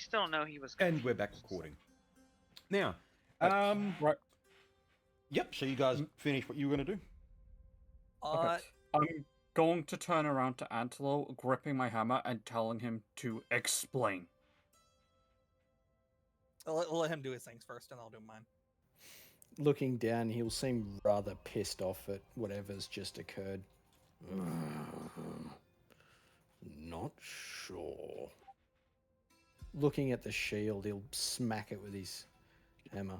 still know he was. And we're back confused. recording. Now, Right. yep, so you guys finished what you were going to do? Okay. I'm going to turn around to Antelo, gripping my hammer and telling him to explain. I'll let him do his things first, and I'll do mine. Looking down, he'll seem rather pissed off at whatever's just occurred. Not sure. Looking at the shield, he'll smack it with his hammer.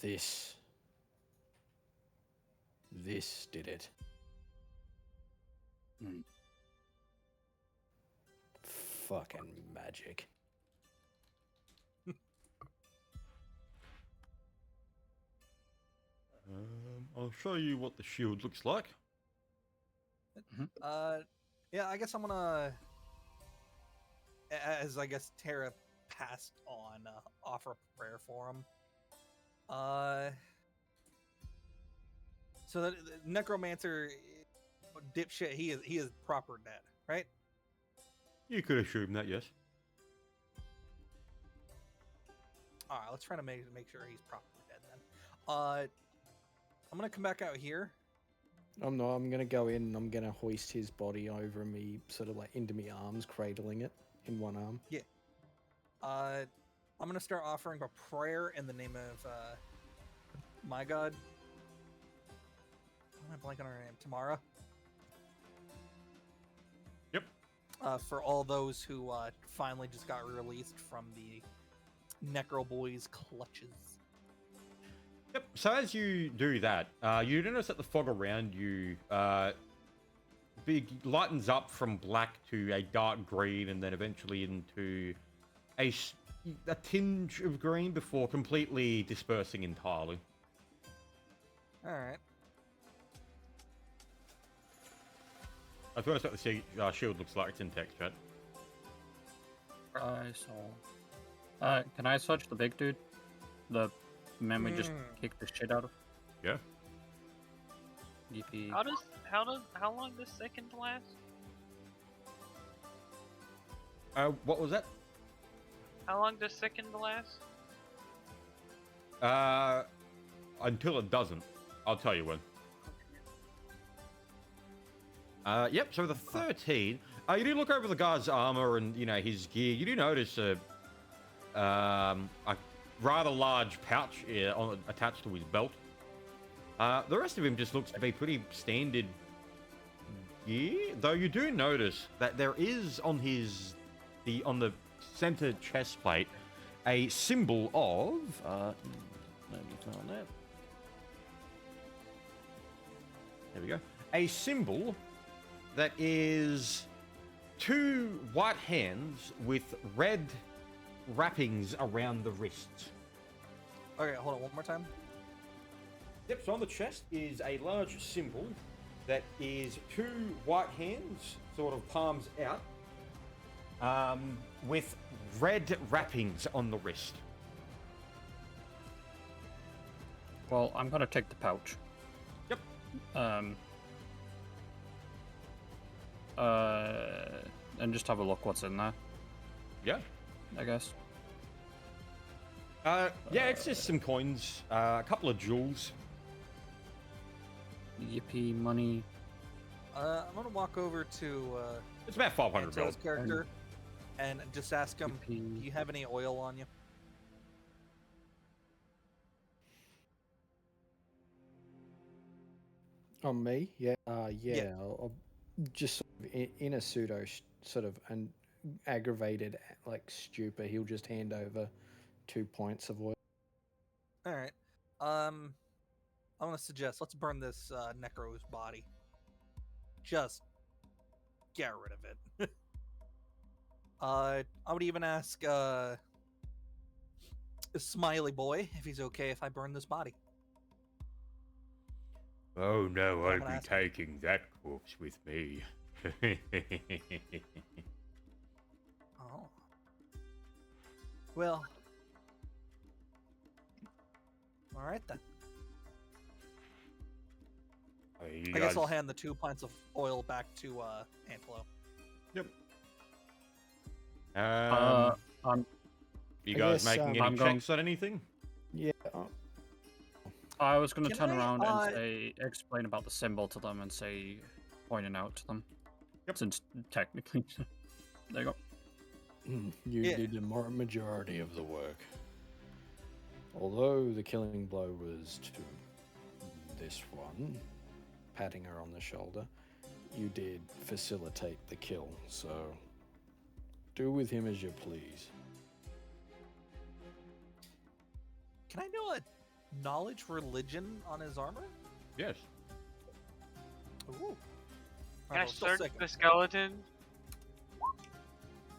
This did it. Fucking magic. I'll show you what the shield looks like. Yeah, I guess I'm gonna, as I guess Terra passed on, offer a prayer for him. So the necromancer dipshit, he is proper dead, right? You could assume that, yes. All right, let's try to make sure he's properly dead then. I'm gonna come back out here. I'm not. I'm gonna go in and I'm gonna hoist his body over me, sort of like into me arms, cradling it in one arm. Yeah. I'm gonna start offering a prayer in the name of my god. Am I blanking on her name? Tamara. Yep. For all those who finally just got released from the Necro Boys' clutches. Yep. So as you do that, you notice that the fog around you lightens up from black to a dark green, and then eventually into a tinge of green before completely dispersing entirely. All right. I first what the shield looks like. It's in text, right? Can I search the big dude? The man we just kicked the shit out of? Yeah. Yippee. How long does second last? What was that? How long does second last? Until it doesn't. I'll tell you when. Yep, so the 13, you do look over the guy's armor and, you know, his gear. You do notice a rather large pouch attached to his belt. The rest of him just looks to be pretty standard gear, though you do notice that there is on the center chest plate a symbol of, let me find that. There we go. A symbol that is two white hands with red wrappings around the wrists. Okay, hold on one more time. Yep, so on the chest is a large symbol that is two white hands, sort of palms out, with red wrappings on the wrist. Well, I'm gonna take the pouch. Yep. And just have a look what's in there, Yeah. I guess. Yeah, it's just some coins, a couple of jewels. Yippee, money. I'm gonna walk over to It's about 500 Antel's mil. character and just ask him, Yippee. do you have any oil on you? On me? Yeah. Yeah. I'll just sort of in a sort of an aggravated like stupor. He'll just hand over 2 points of oil. All right. I'm gonna suggest let's burn this Necro's body. Just get rid of it. I would even ask Smiley Boy if he's okay if I burn this body. Oh no, I'm I'll gonna be ask him. taking that corpse with me. Oh. Well. All right then. I guess I'll hand the 2 pints of oil back to Antelo. Yep. You I guys guess, making I'm any going- checks on anything? Yeah. I was going to Can turn I, around and say, explain about the symbol to them and say, pointing out to them. Yep. Since technically, there you go. You Yeah. did the majority of the work. Although the killing blow was to this one, patting her on the shoulder, you did facilitate the kill, so do with him as you please. Can I do a knowledge religion on his armor? Yes. Ooh. Can I Alright, still search second. the skeleton?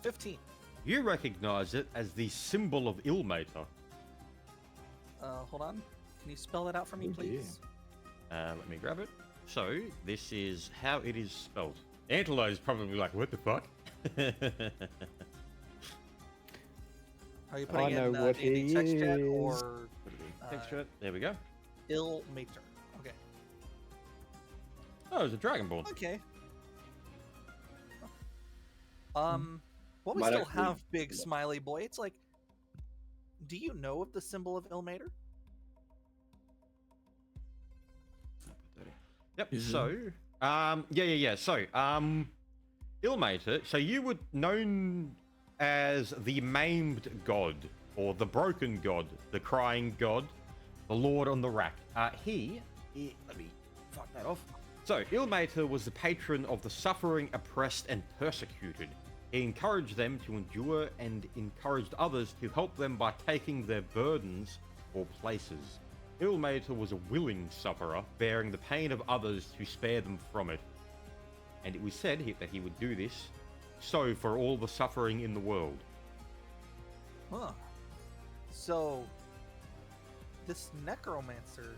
15. You recognize it as the symbol of Ilmater. Hold on. Can you spell that out for me, Oh, dear. please? Let me grab it. So, this is how it is spelled. Antelo is probably like, what the fuck? Are you putting know in what D&D he text chat is. or Texture. There we go. Ilmater? Okay. Oh, it's a Dragonborn. Okay. Well, we Might still actually- have Big Smiley Boy. It's like, do you know of the symbol of Ilmater? Yep. Mhm. So, yeah. So, Ilmater. So you were known as the maimed god, or the broken god, the crying god, the lord on the rack. Let me fuck that off. So, Ilmater was the patron of the suffering, oppressed, and persecuted. He encouraged them to endure and encouraged others to help them by taking their burdens or places. Ilmater was a willing sufferer, bearing the pain of others to spare them from it. And it was said that he would do this so for all the suffering in the world. Huh. So, this necromancer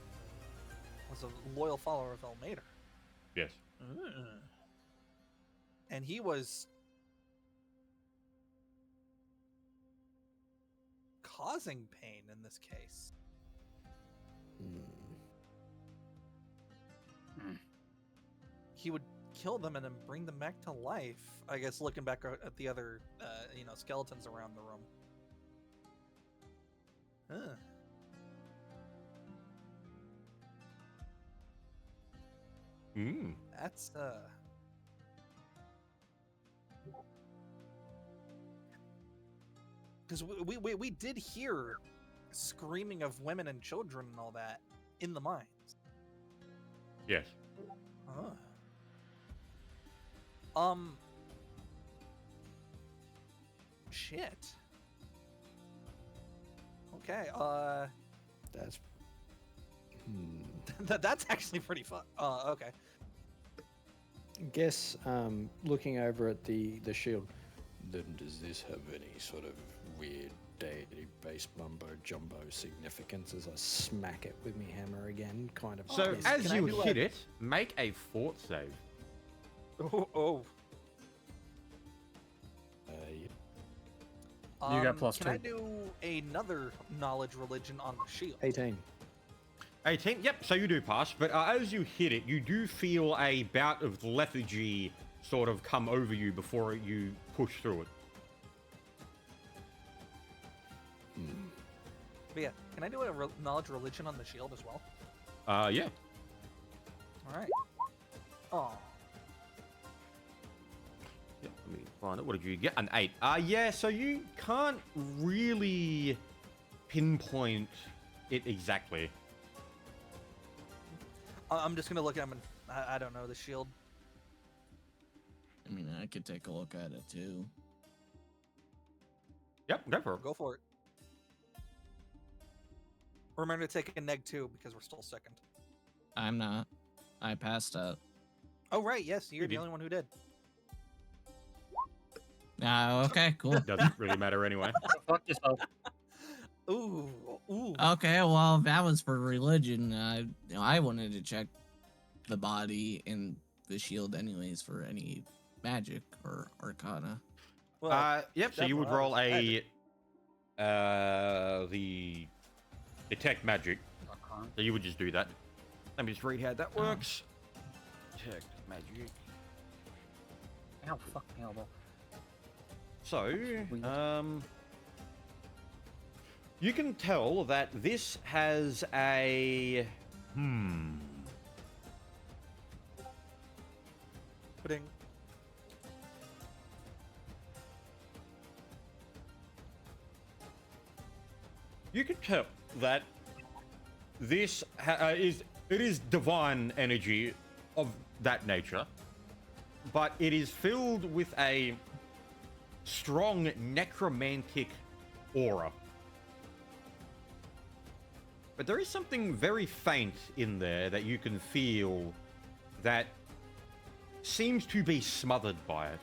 was a loyal follower of Ilmater. Yes. And he was causing pain in this case. He would kill them and then bring them back to life. I guess looking back at the other, skeletons around the room. Huh. That's because we did hear screaming of women and children and all that in the mines. Yes. Huh. Shit. Okay. That's. That's actually pretty fun. Okay. Guess, looking over at the shield, then does this have any sort of weird deity-based mumbo-jumbo significance as I smack it with my hammer again? Kind of. So, pissed. as Can I you do hit a- it, make a fort save. Oh. Yeah. You got plus Can I 2. do another knowledge religion on the shield? 18. 18. Yep, so you do pass, but as you hit it, you do feel a bout of lethargy sort of come over you before you push through it. But yeah, can I do a knowledge religion on the shield as well? Yeah. All right. Oh. Yep, let me find it. What did you get? An 8. Yeah, so you can't really pinpoint it exactly. I'm just gonna look at him and I don't know the shield. I mean, I could take a look at it too. Yep, go for it. Go for it. Remember to take a neg 2 because we're still second. I'm not. I passed out. Oh right, yes, you're You the did. only one who did. Okay, cool. Doesn't really matter anyway. Fuck yourself. Ooh. Okay, well, if that was for religion, I wanted to check the body and the shield anyways for any magic or arcana. Well, Yep, so you would definitely roll the detect magic. So you would just do that. Let me just read how that works. Detect magic. Ow, fuck me elbow. So, You can tell that this has a Pudding. You can tell that this is divine energy of that nature, but it is filled with a strong necromantic aura. But there is something very faint in there that you can feel that seems to be smothered by it.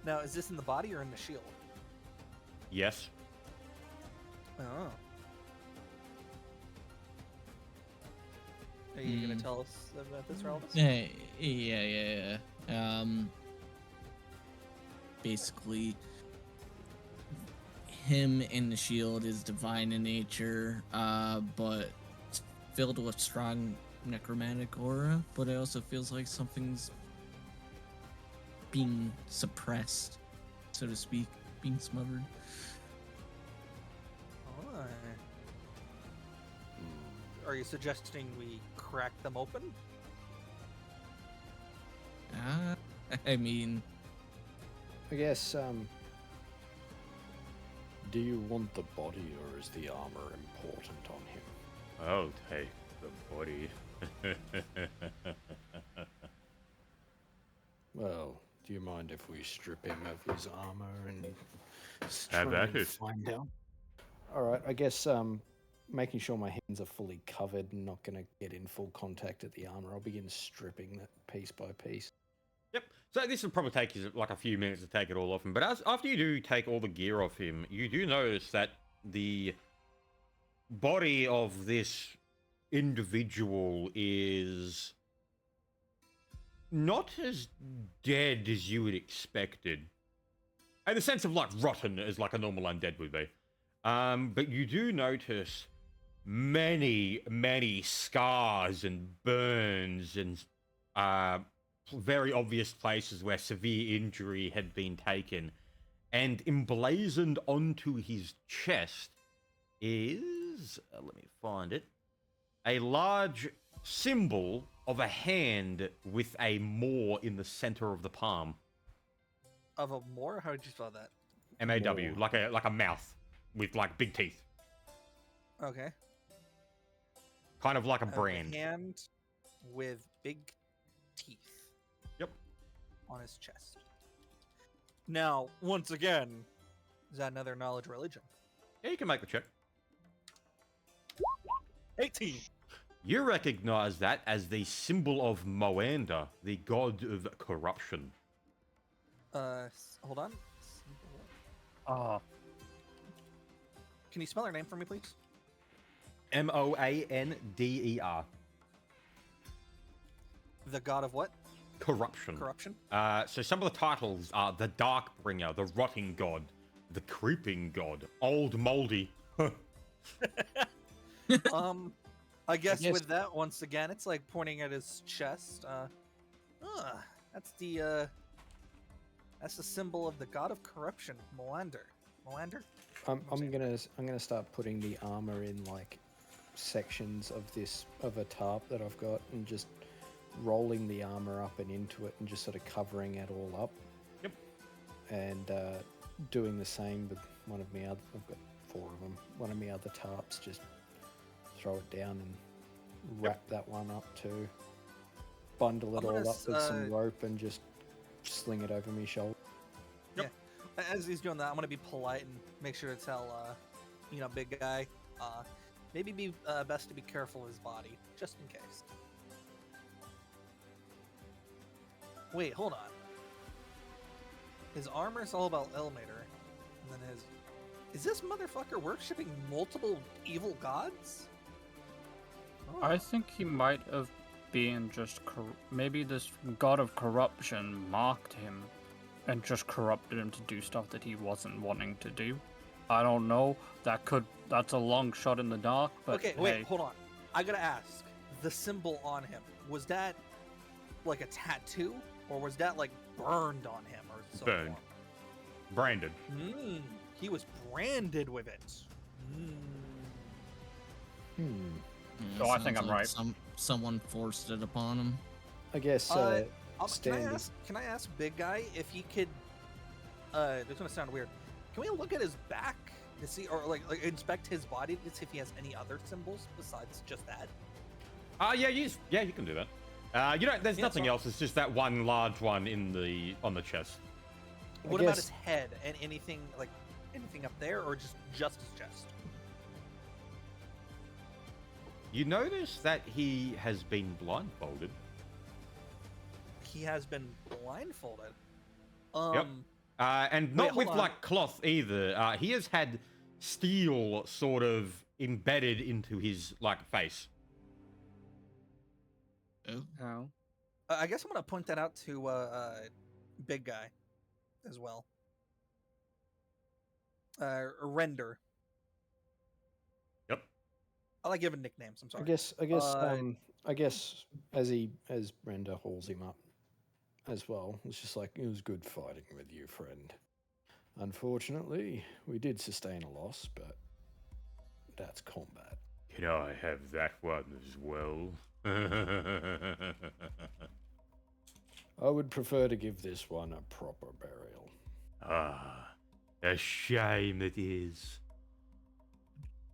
Now, is this in the body or in the shield? Yes. Oh. Are you gonna tell us about this, Raldus? Yeah. Basically, him in the shield is divine in nature, but filled with strong necromantic aura. But it also feels like something's being suppressed, so to speak, being smothered. Oh. Are you suggesting we crack them open? I mean, I guess, do you want the body or is the armor important on him? I'll take the body. Well, do you mind if we strip him of his armor and Have try at and it. find out? Alright, I guess, making sure my hands are fully covered and not going to get in full contact at the armor, I'll begin stripping that piece by piece. Yep. So this will probably take you like a few minutes to take it all off him. But after you do take all the gear off him, you do notice that the body of this individual is not as dead as you would expected. In the sense of like rotten as like a normal undead would be. But you do notice many scars and burns and very obvious places where severe injury had been taken. And emblazoned onto his chest is, let me find it, a large symbol of a hand with a maw in the center of the palm. Of a more? How did you spell that? M-A-W, Maw. like a mouth with like big teeth. Okay. Kind of like a brand. Hand with big teeth. Yep. On his chest. Now, once again, is that another knowledge religion? Yeah, you can make the check. 18. You recognize that as the symbol of Moanda, the god of corruption. Hold on. Can you spell her name for me, please? M-O-A-N-D-E-R. The god of what? Corruption. Corruption? So some of the titles are the Darkbringer, the Rotting God, the Creeping God, Old Moldy. I guess guess- with that, once again, it's like pointing at his chest. That's the symbol of the god of corruption, Molander. Molander? I'm gonna start putting the armor in like sections of a tarp that I've got and just rolling the armor up and into it and just sort of covering it all up. Yep. And doing the same with one of my other. I've got 4 of them. One of my other tarps, just throw it down and wrap that one up too. Bundle it I'm gonna all up with some s- rope and just sling it over my shoulder. As he's doing that, I'm gonna be polite and make sure to tell, big guy, maybe be best to be careful of his body, just in case. Wait, hold on. His armor's all about Elmater, and then is this motherfucker worshipping multiple evil gods? Oh. I think he might have been just maybe this god of corruption marked him and just corrupted him to do stuff that he wasn't wanting to do. I don't know. That's a long shot in the dark, but Okay, hey, wait, hold on. I gotta ask. The symbol on him, was that like a tattoo, or was that like burned on him or so? Burned. Branded. he was branded with it. Mm. Hmm. Yeah, So I think sounds I'm like right. Someone forced it upon him. I guess Can Standing. I ask Big Guy if he could? This is gonna sound weird. Can we look at his back to see, or like inspect his body to see if he has any other symbols besides just that? Yeah, you can do that. You know, there's Yeah, nothing so- else. It's just that one large one on the chest. What about guess- his head and anything up there, or just his chest? You notice that he has been blindfolded. He has been blindfolded. And Wait, not hold with on. like cloth either. He has had steel sort of embedded into his like face. Oh. How? I guess I'm gonna point that out to Big Guy as well. Render. Yep. I like giving nicknames. I'm sorry. I guess as Render hauls him up as well, it's just like, it was good fighting with you, friend. Unfortunately, we did sustain a loss, but that's combat. Can I have that one as well? I would prefer to give this one a proper burial. A shame it is.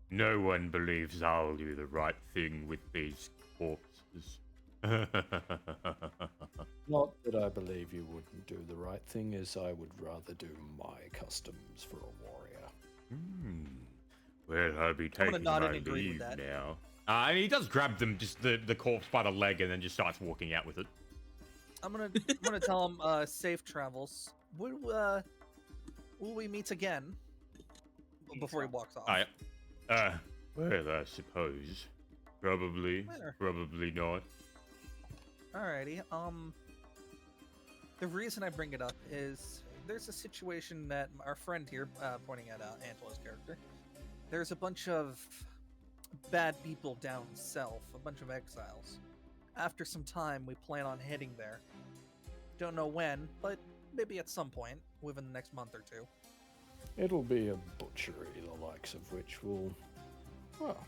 No one believes I'll do the right thing with these corpses. Not that I believe you wouldn't do the right thing, as I would rather do my customs for a warrior. Well, I'll be I'm gonna taking nod my and agree leave with that. now. And he does grab them, just the corpse by the leg, and then just starts walking out with it. I'm gonna tell him safe travels. Will we meet again? Before he walks off. Well, I suppose. Probably. Where? Probably not. Alrighty. The reason I bring it up is there's a situation that our friend here, pointing at Angela's character, there's a bunch of bad people down south, a bunch of exiles. After some time, we plan on heading there. Don't know when, but maybe at some point within the next month or two. It'll be a butchery, the likes of which will, well,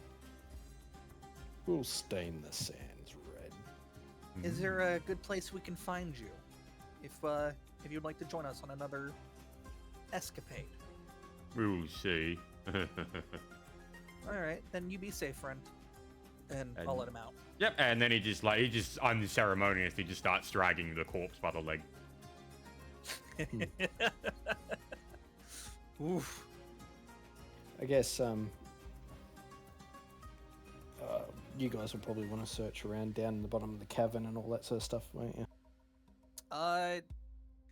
we'll stain the sands red. Is there a good place we can find you? If you'd like to join us on another escapade. We'll see. Alright, then you be safe, friend. And I'll And- let him out. Yep, and then he just unceremoniously just starts dragging the corpse by the leg. Oof. I guess you guys will probably want to search around down in the bottom of the cavern and all that sort of stuff, won't you?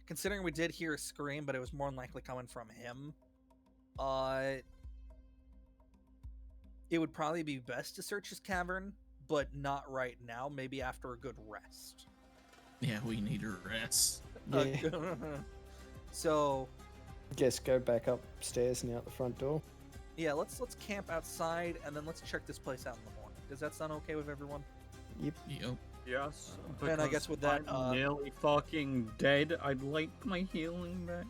Considering we did hear a scream, but it was more than likely coming from him, it would probably be best to search his cavern, but not right now. Maybe after a good rest. Yeah, we need a rest. Yeah. So, Guess go back upstairs and out the front door. yeah, let's camp outside and then let's check this place out in the morning. Does that sound okay with everyone? Yep. Yes. And I guess with that, I'm nearly fucking dead. I'd like my healing back.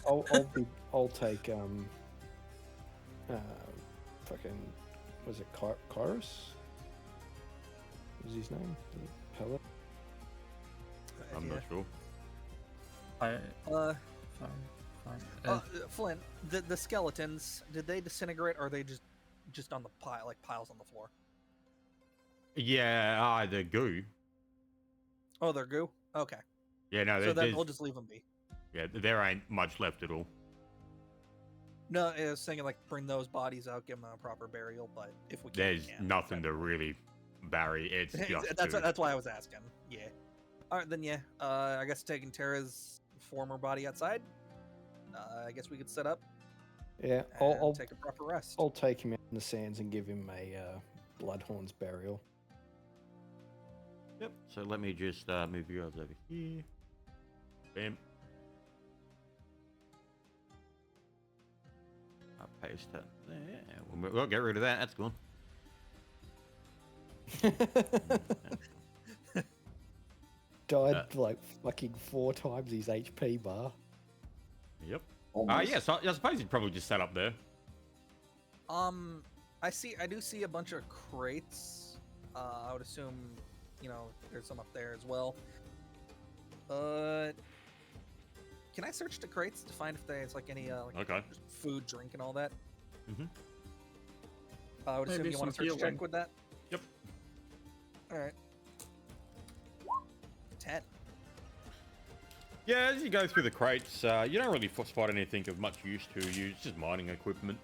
I'll take fucking, was it Kyrus? Was his name? Pellet? I'm not sure. Flint, the skeletons, did they disintegrate or are they just on the piles on the floor? Yeah, the goo. Oh, they're goo? Okay. Yeah, no, So then there's, we'll just leave them be. yeah, there ain't much left at all. No, I was thinking like bring those bodies out, give them a proper burial, but if we can't, There's we can't. nothing to really bury. It's just that's goo. that's why I was asking. Yeah. All right, then yeah. I guess taking Tara's former body outside. I guess we could set up Yeah, and I'll take a proper rest. I'll take him out in the sands and give him a Bloodhorn's burial. Yep. So let me just move you guys over here. Bam. I'll paste that there. We'll get rid of that. That's gone. Died like fucking 4 times his HP bar. Yep. Almost. Yes, I suppose you'd probably just set up there. I do see a bunch of crates. I would assume, there's some up there as well. Can I search the crates to find if there's like any Okay. food, drink, and all that? Mhm. I would assume Maybe you want to some search check healing. with that. Yep. All right. 10. Yeah, as you go through the crates, you don't really spot anything of much use to you. It's just mining equipment.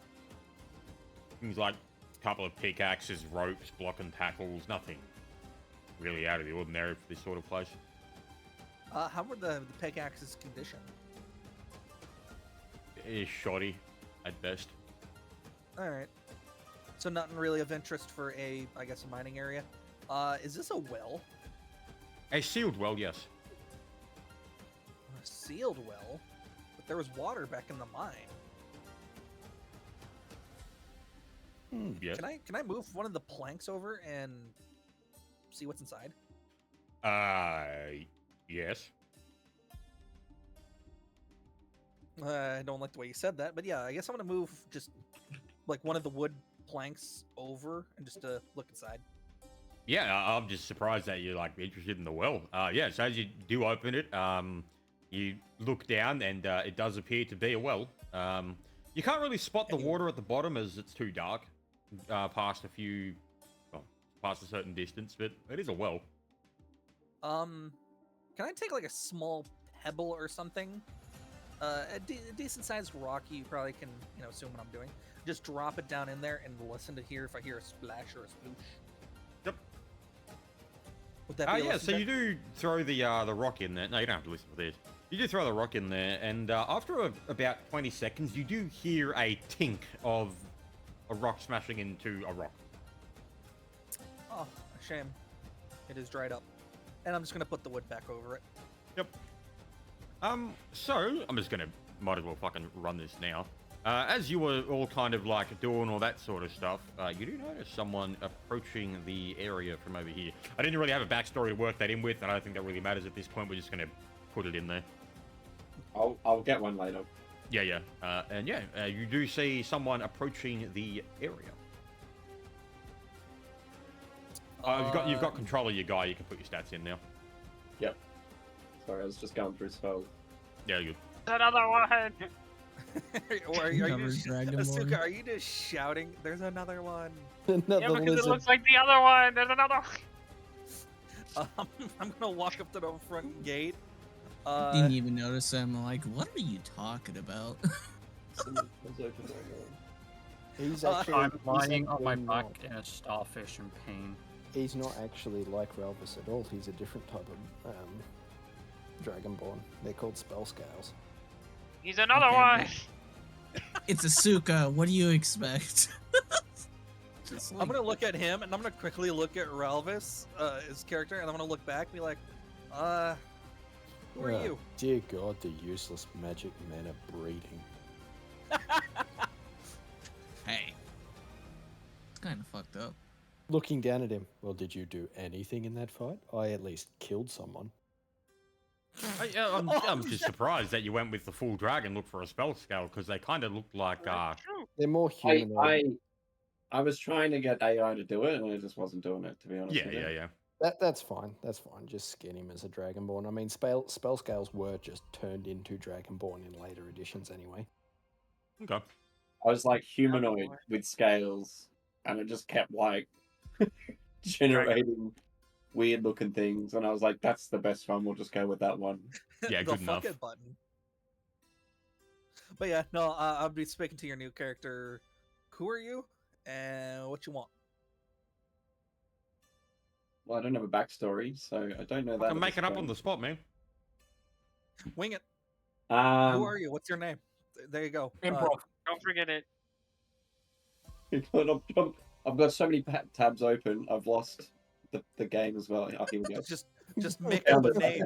Things like a couple of pickaxes, ropes, block and tackles. Nothing really out of the ordinary for this sort of place. How were the pickaxes condition? It's shoddy at best. All right. So nothing really of interest for a mining area. Is this a well? A sealed well, yes. A sealed well? But there was water back in the mine. Yes. Can I move one of the planks over and see what's inside? Yes. I don't like the way you said that, but yeah, I guess I'm gonna move just like one of the wood planks over and just look inside. Yeah, I'm just surprised that you're like interested in the well. Yeah, so as you do open it, you look down and it does appear to be a well. You can't really spot the water at the bottom as it's too dark past a certain distance, but it is a well. Can I take like a small pebble or something? A decent sized rock, you probably can, assume what I'm doing. Just drop it down in there and listen to hear if I hear a splash or a sploosh. Yep. Would that be a Yeah, listen so check? you do throw the rock in there. No, you don't have to listen for this. You do throw the rock in there, and after about 20 seconds, you do hear a tink of a rock smashing into a rock. Oh, a shame. It is dried up. And I'm just gonna put the wood back over it. Yep. So I'm just gonna might as well fucking run this now. As you were all kind of like doing all that sort of stuff, you do notice someone approaching the area from over here. I didn't really have a backstory to work that in with, and I don't think that really matters at this point. We're just gonna put it in there. I'll get one later. Yeah. And you do see someone approaching the area. You've got control of your guy. You can put your stats in now. Yep. Sorry, I was just going through spells. Yeah, you. Another one. Or are you Covered just, dragonborn. Asuka, are you just shouting, there's another one? Another Yeah, because it lizard. looks like the other one. There's another one. I'm gonna walk up to the front gate. Didn't even notice him. I'm like, what are you talking about? He's Uh, actually, I'm he's lying on my actually back not- in a starfish in pain. He's not actually like Ralvis at all. He's a different type of Dragonborn. They're called spell scales. He's another Okay, one. It's Asuka. What do you expect? Just I'm like, gonna look at him and I'm gonna quickly look at Ralvis, his character, and I'm gonna look back and be like, who are Oh, you? Dear God, the useless magic men are breeding. hey. It's kind of fucked up. Looking down at him. Well, did you do anything in that fight? I at least killed someone. I'm just surprised that you went with the full dragon look for a spell scale because they kind of look like True. They're more humanoid. I was trying to get AI to do it, and it just wasn't doing it, to be honest. with you. yeah. That's fine. That's fine. Just skin him as a Dragonborn. I mean, spell scales were just turned into Dragonborn in later editions anyway. Okay. I was like humanoid with scales, and it just kept like generating weird looking things, and I was like, "That's the best one. We'll just go with that one." Yeah, the good enough. fuck it button. But yeah, no, I'll be speaking to your new character. Who are you? And what you want? Well, I don't have a backstory, so I don't know that. I'm making up on the spot, man. Wing it. Who Who are you? What's your name? There you go. Improv. Don't forget it. I've got so many tabs open. I've lost the game as well. Oh, here we go. Just make up a name.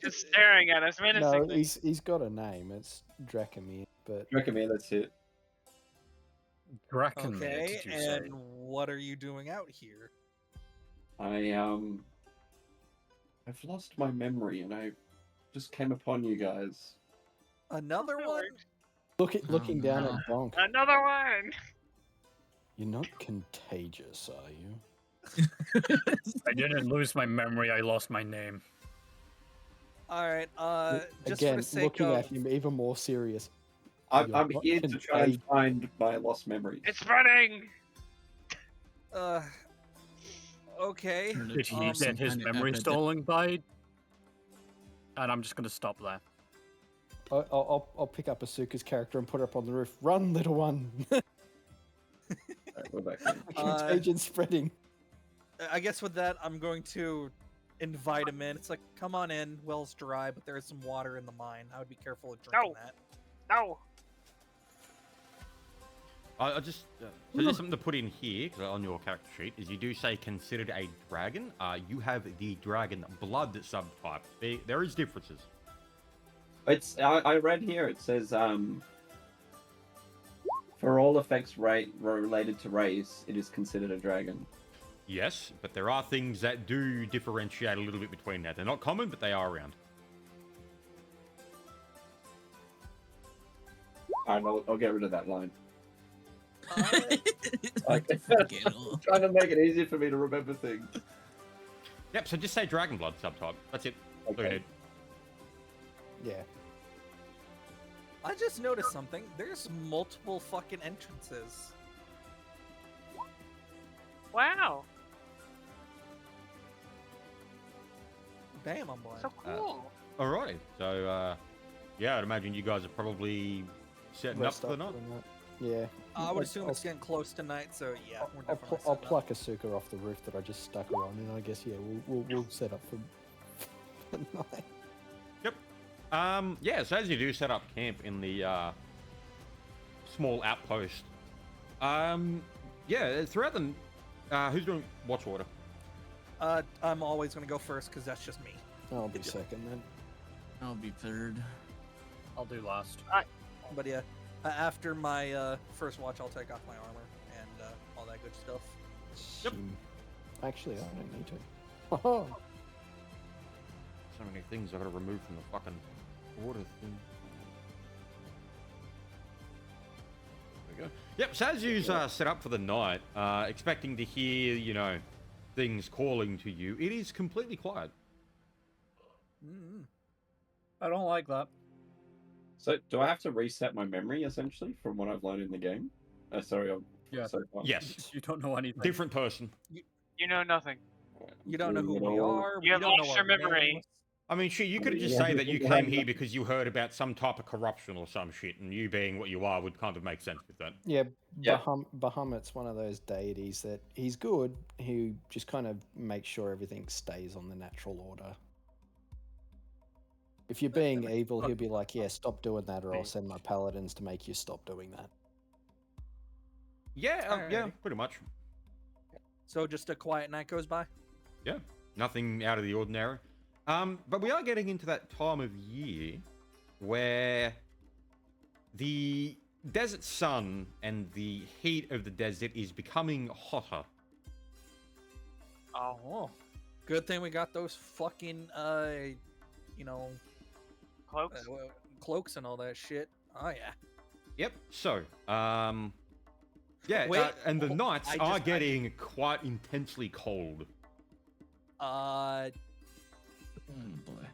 Just staring at us No, menacingly. he's got a name. It's Dracomir, but Recommend that's it. Draken, Okay, did you say? and what are you doing out here? I've lost my memory, and I just came upon you guys. Another No one? worries. Looking down no. at Bonk. Another one. You're not contagious, are you? I didn't lose my memory. I lost my name. All right. Just for Again, the sake looking of, at him even more serious. I'm You're not here to try and find my lost memories. It's spreading. Okay. Did he Um, get his memory stolen by? And I'm just gonna stop there. I'll pick up Asuka's character and put her up on the roof. Run, little one! Alright, we're back in. Contagion spreading. I guess with that, I'm going to invite him in. It's like, come on in. Well's dry, but there is some water in the mine. I would be careful of drinking No. that. No. I just so just something to put in here 'cause on your character sheet is you do say considered a dragon. You have the dragon blood subtype. There is differences. It's I read here. It says for all effects related to race, it is considered a dragon. Yes, but there are things that do differentiate a little bit between that. They're not common, but they are around. Alright, I'll get rid of that line. Like, fuck it all. Trying to make it easier for me to remember things. Yep. So just say dragon blood subtype. That's it. That's all you Okay. need. Yeah. I just noticed something. There's multiple fucking entrances. Wow. Damn, I'm blind. So cool. Alrighty. So yeah, I'd imagine you guys are probably setting up Rest for the night. doing that. Yeah. I would I'll- assume I'll- it's getting close tonight, so yeah, we're I'll, definitely I'll setting up. pluck Asuka off the roof that I just stuck her on, and I guess yeah, we'll set up for the night. Yeah, so as you do set up camp in the small outpost, yeah, throughout the who's doing watch order? I'm always gonna go first because that's just me. I'll be second then. I'll be third. I'll do last. But yeah, after my first watch, I'll take off my armor and all that good stuff. Yep. Actually, I don't need to. Oh, So many things I gotta remove from the fucking order thing. There we go. Yep, so as you set up for the night, expecting to hear, you know, things calling to you, it is completely quiet. Mm-hmm. I don't like that. So, do I have to reset my memory essentially from what I've learned in the game? Sorry, Yeah. so far. Yes, You don't know anything. different person. You know nothing. You don't know who we No. are. You have don't know lost our your memory. names. I mean, shit, you could just Yeah, say that you yeah. came here because you heard about some type of corruption or some shit, and you being what you are would kind of make sense with that. yeah. Yeah. Bahamut's one of those deities that he's good. He just kind of makes sure everything stays on the natural order. If you're being evil, he'll be like, "Yeah, stop doing that, or I'll send my paladins to make you stop doing that." Yeah, yeah, Alrighty. pretty much. So just a quiet night goes by. Yeah, nothing out of the ordinary. But we are getting into that time of year where the desert sun and the heat of the desert is becoming hotter. Oh, good thing we got those fucking you know, Cloaks. cloaks and all that shit. Oh yeah. Yep. So, yeah, Wait, and the oh, nights I are just- getting quite intensely cold. Oh boy.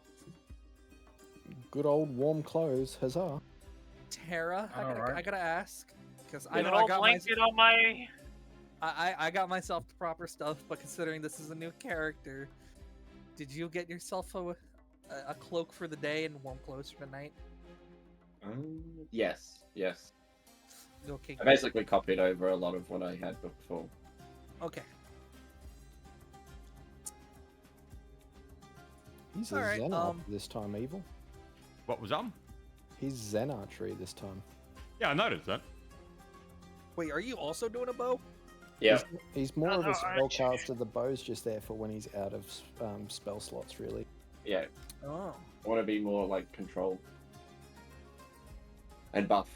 Good old warm clothes, huzzah! Tara, I Alright. gotta ask because I An know I old got my, blanket on my. I got myself the proper stuff, but considering this is a new character, did you get yourself a cloak for the day and warm clothes for the night? Yes. Okay. I basically copied over a lot of what I had before. Okay. He's a Alright, Zen um, this time, evil. What was He's Zen archery this time. Yeah, I noticed that. Wait, are you also doing a bow? Yeah. He's more of a Other spellcaster. The bow's just there for when he's out of spell slots, really. Yeah. Oh. I want to be more like control and buff.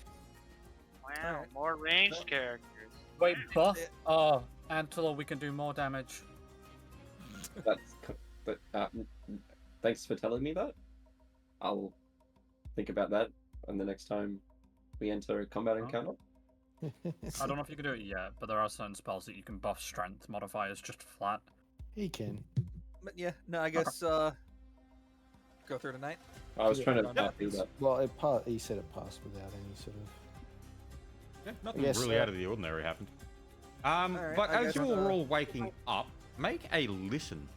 Wow, Alright. more ranged characters. Wait, buff? Antler, we can do more damage. But thanks for telling me that. I'll think about that, and the next time we enter a combat Oh. encounter? I don't know if you can do it yet, but there are certain spells that you can buff strength modifiers just flat. He can. But yeah, no, I guess go through tonight. I was Yeah, trying to yeah. not do that. Well, he said it passed without any sort of. Yeah, nothing Yes, really sir. out of the ordinary happened. Alright, But I as guess, you are all waking up, make a listen.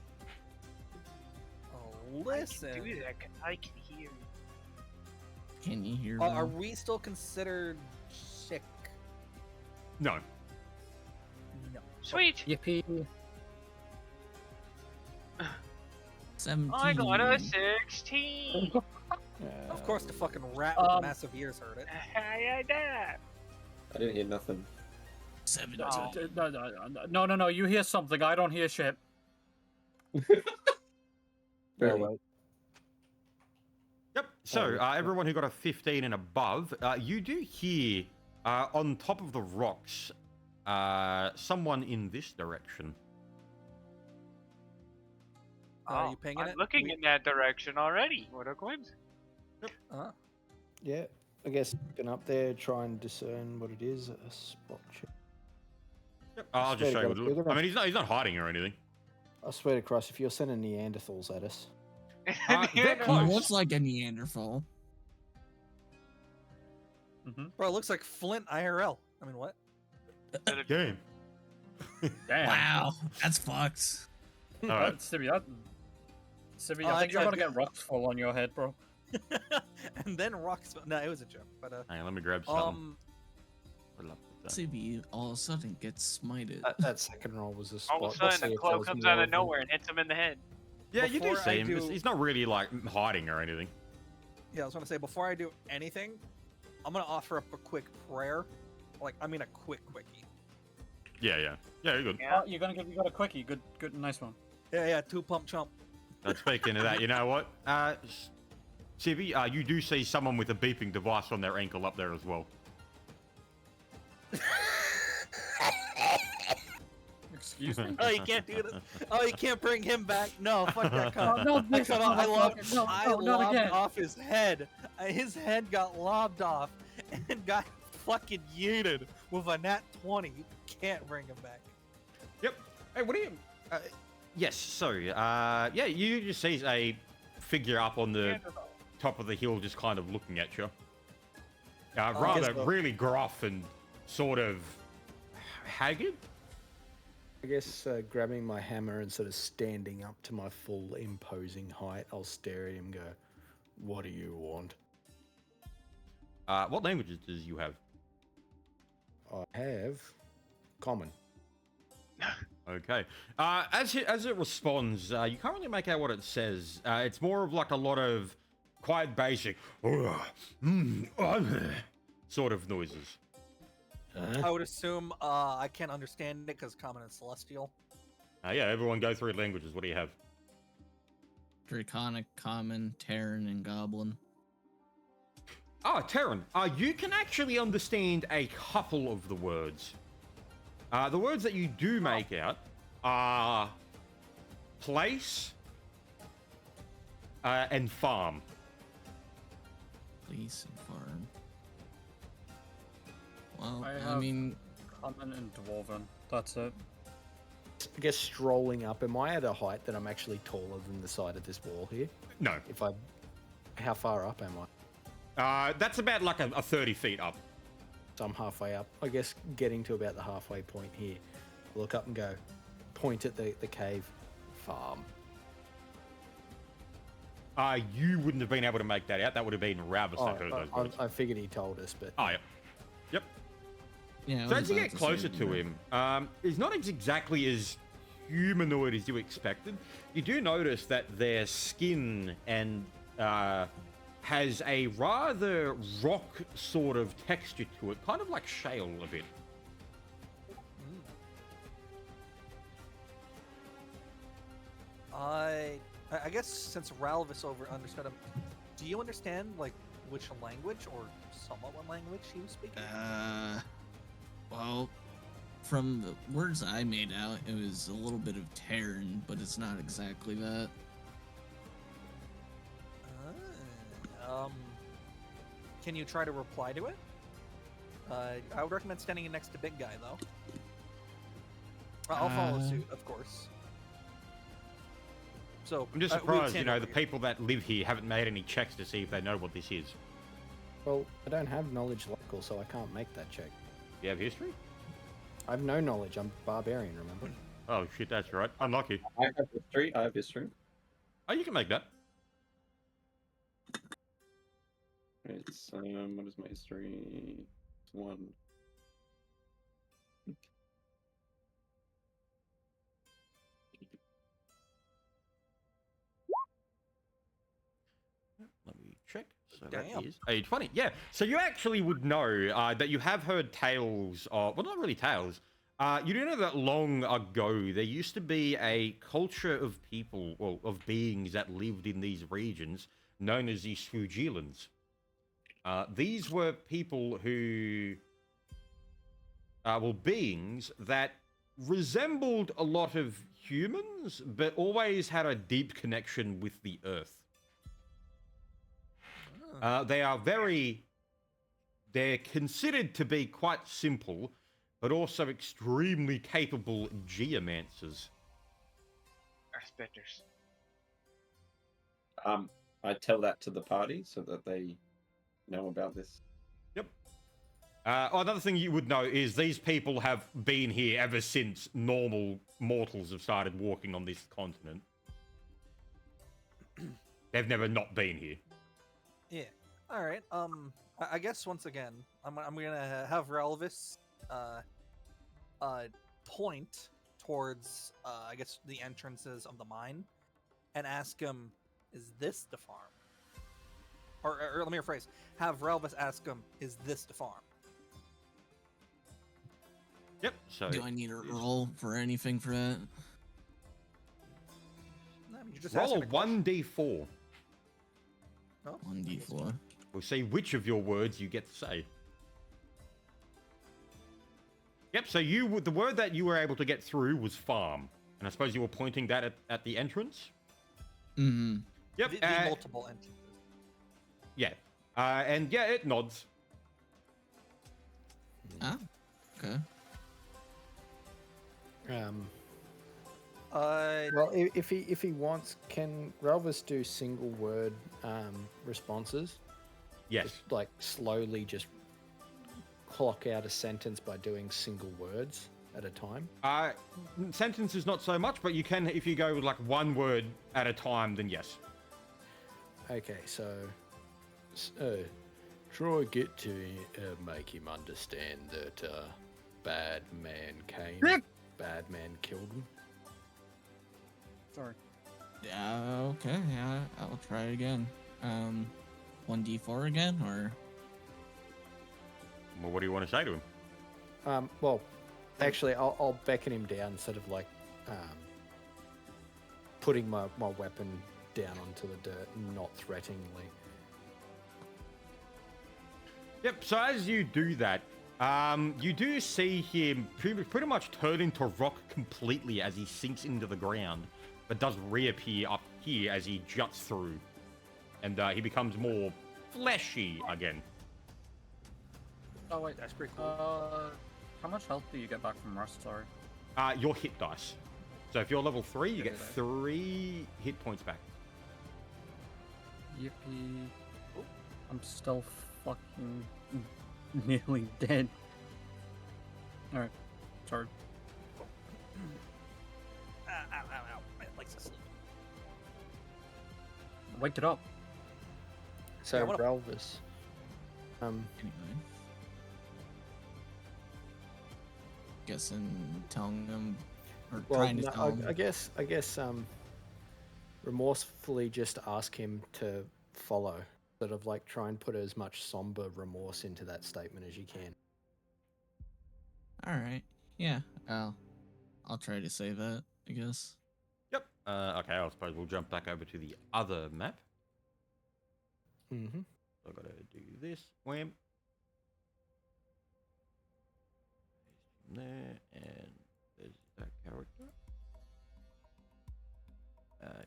Oh, I listen. can do that. I can hear. Can you hear Are them? we still considered sick? No. No. Sweet. Yippee! 17. I got a 16. Of course, the fucking rat with the Um, massive ears heard it. I did. I didn't hear nothing. 17. No. You hear something. I don't hear shit. Barely. wait. Yep. So, everyone who got a 15 and above, you do hear on top of the rocks someone in this direction. Are you pinging I'm it? looking in that direction already. What a coincidence. Yeah, I guess looking up there, try and discern what it is. A spot check. Yep. I'll just Swear show to you. God, What I mean, he's not hiding or anything. I swear to Christ, if you're sending Neanderthals at us, they're Yeah, close. He looks like a Neanderthal. Bro, it looks like Flint IRL. I mean, what? Game. Damn. Wow, that's fucked. All right. Sibby, Sibby, Oh, I think you're I- gonna get rocks fall on your head, bro. And then rocks. No, it was a joke. But Hang on, let me grab something. um, CB all of a sudden gets smited. that second roll was a spot. All of a Let's sudden, see a if cloud there was comes more out of of them. nowhere and hits him in the head. Yeah, you do before see I him. do- He's not really like hiding or anything. yeah, I was gonna say before I do anything, I'm gonna offer up a quick prayer. Like, I mean, a quickie. Yeah, you're good. Yeah. Oh, you got a quickie. Good, nice one. Yeah, 2 pump chump. And speaking of that, you know what? Sibby, you do see someone with a beeping device on their ankle up there as well. Excuse me. Oh, you can't do this. Oh, you can't bring him back. No, fuck that Oh, cunt. no, I this cut off- I lobbed, no, I no, not lobbed again. off his head. His head got lobbed off and got fucking yeeted with a nat 20. You can't bring him back. Yep. Hey, what do you? Yes. So, yeah, you just see a figure up on the top of the hill, just kind of looking at you. Rather, guess so. really gruff and sort of haggard. I guess grabbing my hammer and sort of standing up to my full imposing height, I'll stare at him and go, "What do you want?" What languages does you have? I have common. Okay. As it responds, you can't really make out what it says. It's more of like a lot of quite basic sort of noises. I would assume I can't understand it because common and celestial. Yeah, everyone go through languages. What do you have? Draconic, Common, Terran, and Goblin. Oh, Terran, you can actually understand a couple of the words. The words that you do make out are place and farm. Police and farm. Well, I I have- mean, Common and dwarven. That's it. I guess strolling up, am I at a height that I'm actually taller than the side of this wall here? No. How far up am I? That's about like a 30 feet up. So I'm halfway up. I guess getting to about the halfway point here. Look up and go, point at the cave, farm. You wouldn't have been able to make that out. That would have been Ravis that heard those words. I figured he told us, but Oh, yeah. Yep. yeah. I So was as you about get to closer say, to him, he's not exactly as humanoid as you expected. You do notice that their skin and has a rather rock sort of texture to it, kind of like shale a bit. I guess since Ralvis understood him, do you understand like which language or somewhat what language he was speaking? Well, from the words I made out, it was a little bit of Terran, but it's not exactly that. Can you try to reply to it? I would recommend standing next to big guy though. I'll follow suit, of course. So I'm just we would surprised, stand the over here. people that live here haven't made any checks to see if they know what this is. Well, I don't have knowledge local, so I can't make that check. Do you have history? I have no knowledge. I'm barbarian, remember? Oh shit, that's right. Unlucky. I have history. I have history. Oh, you can make that. It's what is my history? It's 1. Let me check. So Damn. that is age 20. Yeah. So you actually would know that you have heard tales of, well, not really tales. You do know that long ago there used to be a culture of people, well, of beings that lived in these regions known as the Sfugilans. These were people who, well, beings that resembled a lot of humans, but always had a deep connection with the earth. They are they're considered to be quite simple, but also extremely capable geomancers. Earthbenders. I tell that to the party so that they know about this. Yep. Another thing you would know is these people have been here ever since normal mortals have started walking on this continent. They've never not been here. Yeah. All right. I guess once again, I'm gonna have Relvis, point towards, I guess the entrances of the mine, and ask him, "Is this the farm?" Or let me rephrase. Have Relvis ask him, "Is this the farm?" Yep. So Do I need a roll for anything for that? I mean, you're just roll a asking a question. 1d4. Oh, 1d4. We'll see which of your words you get to say. Yep, so the word that you were able to get through was farm. And I suppose you were pointing that at the entrance? Mm-hmm. Yep. The multiple entrances. Yeah. And yeah, it nods. Ah, okay. Well, if he wants, can Relvis do single word responses? Yes. Just, like slowly just clock out a sentence by doing single words at a time. Sentences not so much, but you can, if you go with like one word at a time, then yes. Okay, so try get to make him understand that bad man came, bad man killed him. Sorry. Okay, yeah, I'll try it again. 1d4 again, or? Well, what do you want to say to him? Well, actually, I'll beckon him down instead of like putting my weapon down onto the dirt, not threateningly. Yep, so as you do that, you do see him pretty much turn into rock completely as he sinks into the ground, but does reappear up here as he juts through. And he becomes more fleshy again. Oh wait, That's pretty cool. how much health do you get back from rust? Sorry. Your hit dice. So if you're level 3, you get Okay. 3 hit points back. Yippee! I'm still fucking nearly dead. All right, sorry. Ow, ow, ow, ow. My legs are sleeping. Wake it up. So Yeah, what Relvis, Anyway. Guessing telling them, or well, trying to no, tell them. I guess remorsefully just ask him to follow, sort of like try and put as much somber remorse into that statement as you can. All right, yeah, I'll try to say that, I guess. Yep. Okay, I suppose we'll jump back over to the other map. Mm-hmm. So I've got to do this. Wham. Paste him there, and there's that character.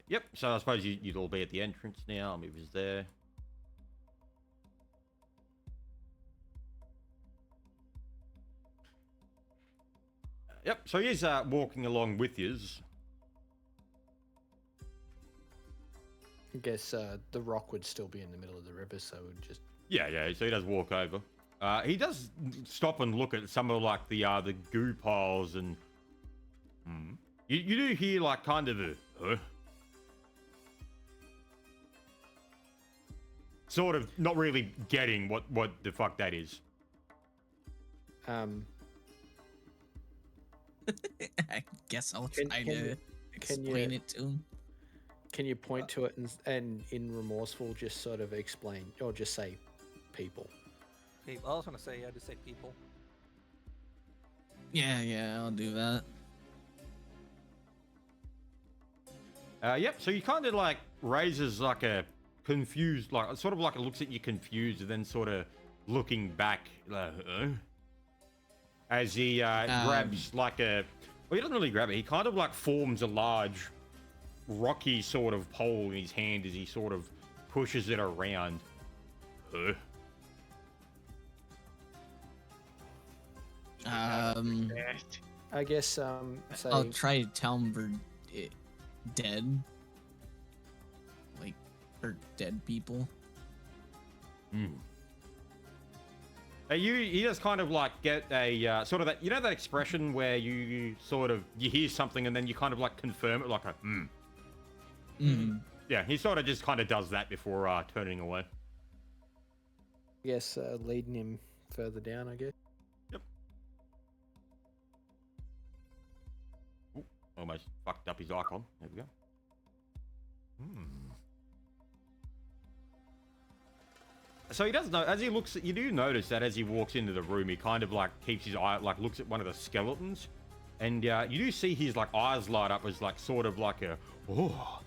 Yep, so I suppose you'd all be at the entrance now. I'll move us there. Yep. So he's walking along with yous. I guess the rock would still be in the middle of the river, so we'd just. Yeah. So he does walk over. He does stop and look at some of like the goo piles and. You do hear like kind of a. Huh? Sort of not really getting what the fuck that is. I guess I'll Can- try can to you- explain it to him. Can you point to it and in remorseful just sort of explain, or just say, people? People. I was gonna say, yeah, just say people. Yeah, I'll do that. Yep. So he kind of like raises like a confused, like sort of like it looks at you confused, and then sort of looking back, as he grabs like a. Well, he doesn't really grab it. He kind of like forms a large, rocky sort of pole in his hand as he sort of pushes it around. I guess say I'll try to tell him we're dead. Like, or dead people. He just kind of like get a sort of that, you know, that expression where you sort of you hear something and then you kind of like confirm it like a Yeah, he sort of just kind of does that before turning away. I guess leading him further down, I guess. Yep. Ooh, almost fucked up his icon. There we go. So he does know, as he looks, you do notice that as he walks into the room, he kind of like keeps his eye, like looks at one of the skeletons. And you do see his like eyes light up as like sort of like a, oh.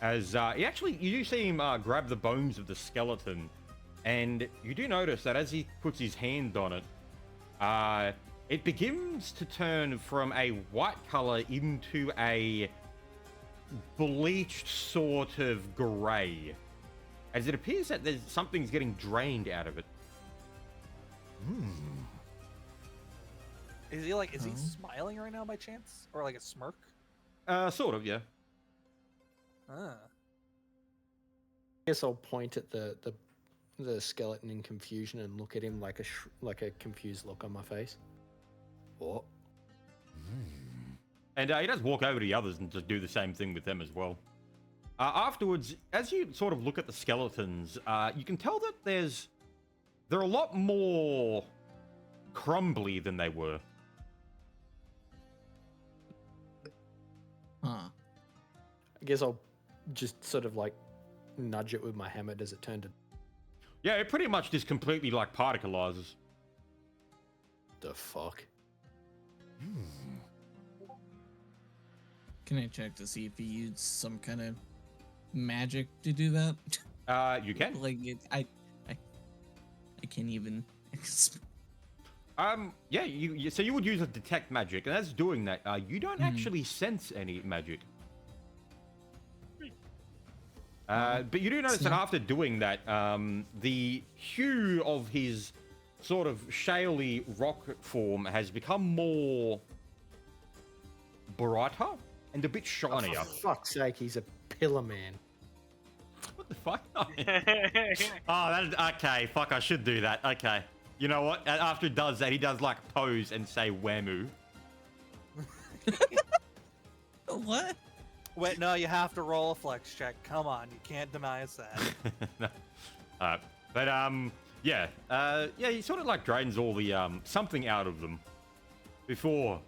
As he actually, you do see him grab the bones of the skeleton. And you do notice that as he puts his hand on it, it begins to turn from a white color into a bleached sort of gray. As it appears that there's something's getting drained out of it. Is he like? Is he smiling right now by chance, or like a smirk? Sort of, yeah. Ah. I guess I'll point at the skeleton in confusion and look at him like a confused look on my face. What? And he does walk over to the others and just do the same thing with them as well. Afterwards, as you sort of look at the skeletons, you can tell that they're a lot more crumbly than they were. Huh. I guess I'll just sort of like nudge it with my hammer. Does it turn to Yeah, it pretty much just completely like particleizes. the fuck? Can I check to see if he used some kind of magic to do that? You can. Like I can't even. Yeah, so you would use a detect magic, and as doing that, you don't actually sense any magic. But you do notice that after doing that, the hue of his sort of shaly rock form has become more brighter and a bit shinier. For fuck's sake, he's a pillar man. What the fuck? Okay, fuck, I should do that. Okay. You know what? After he does that, he does like pose and say whammoo. What? Wait, no, you have to roll a flex check. Come on, you can't deny us that. No. But yeah, he sort of like drains all the something out of them before.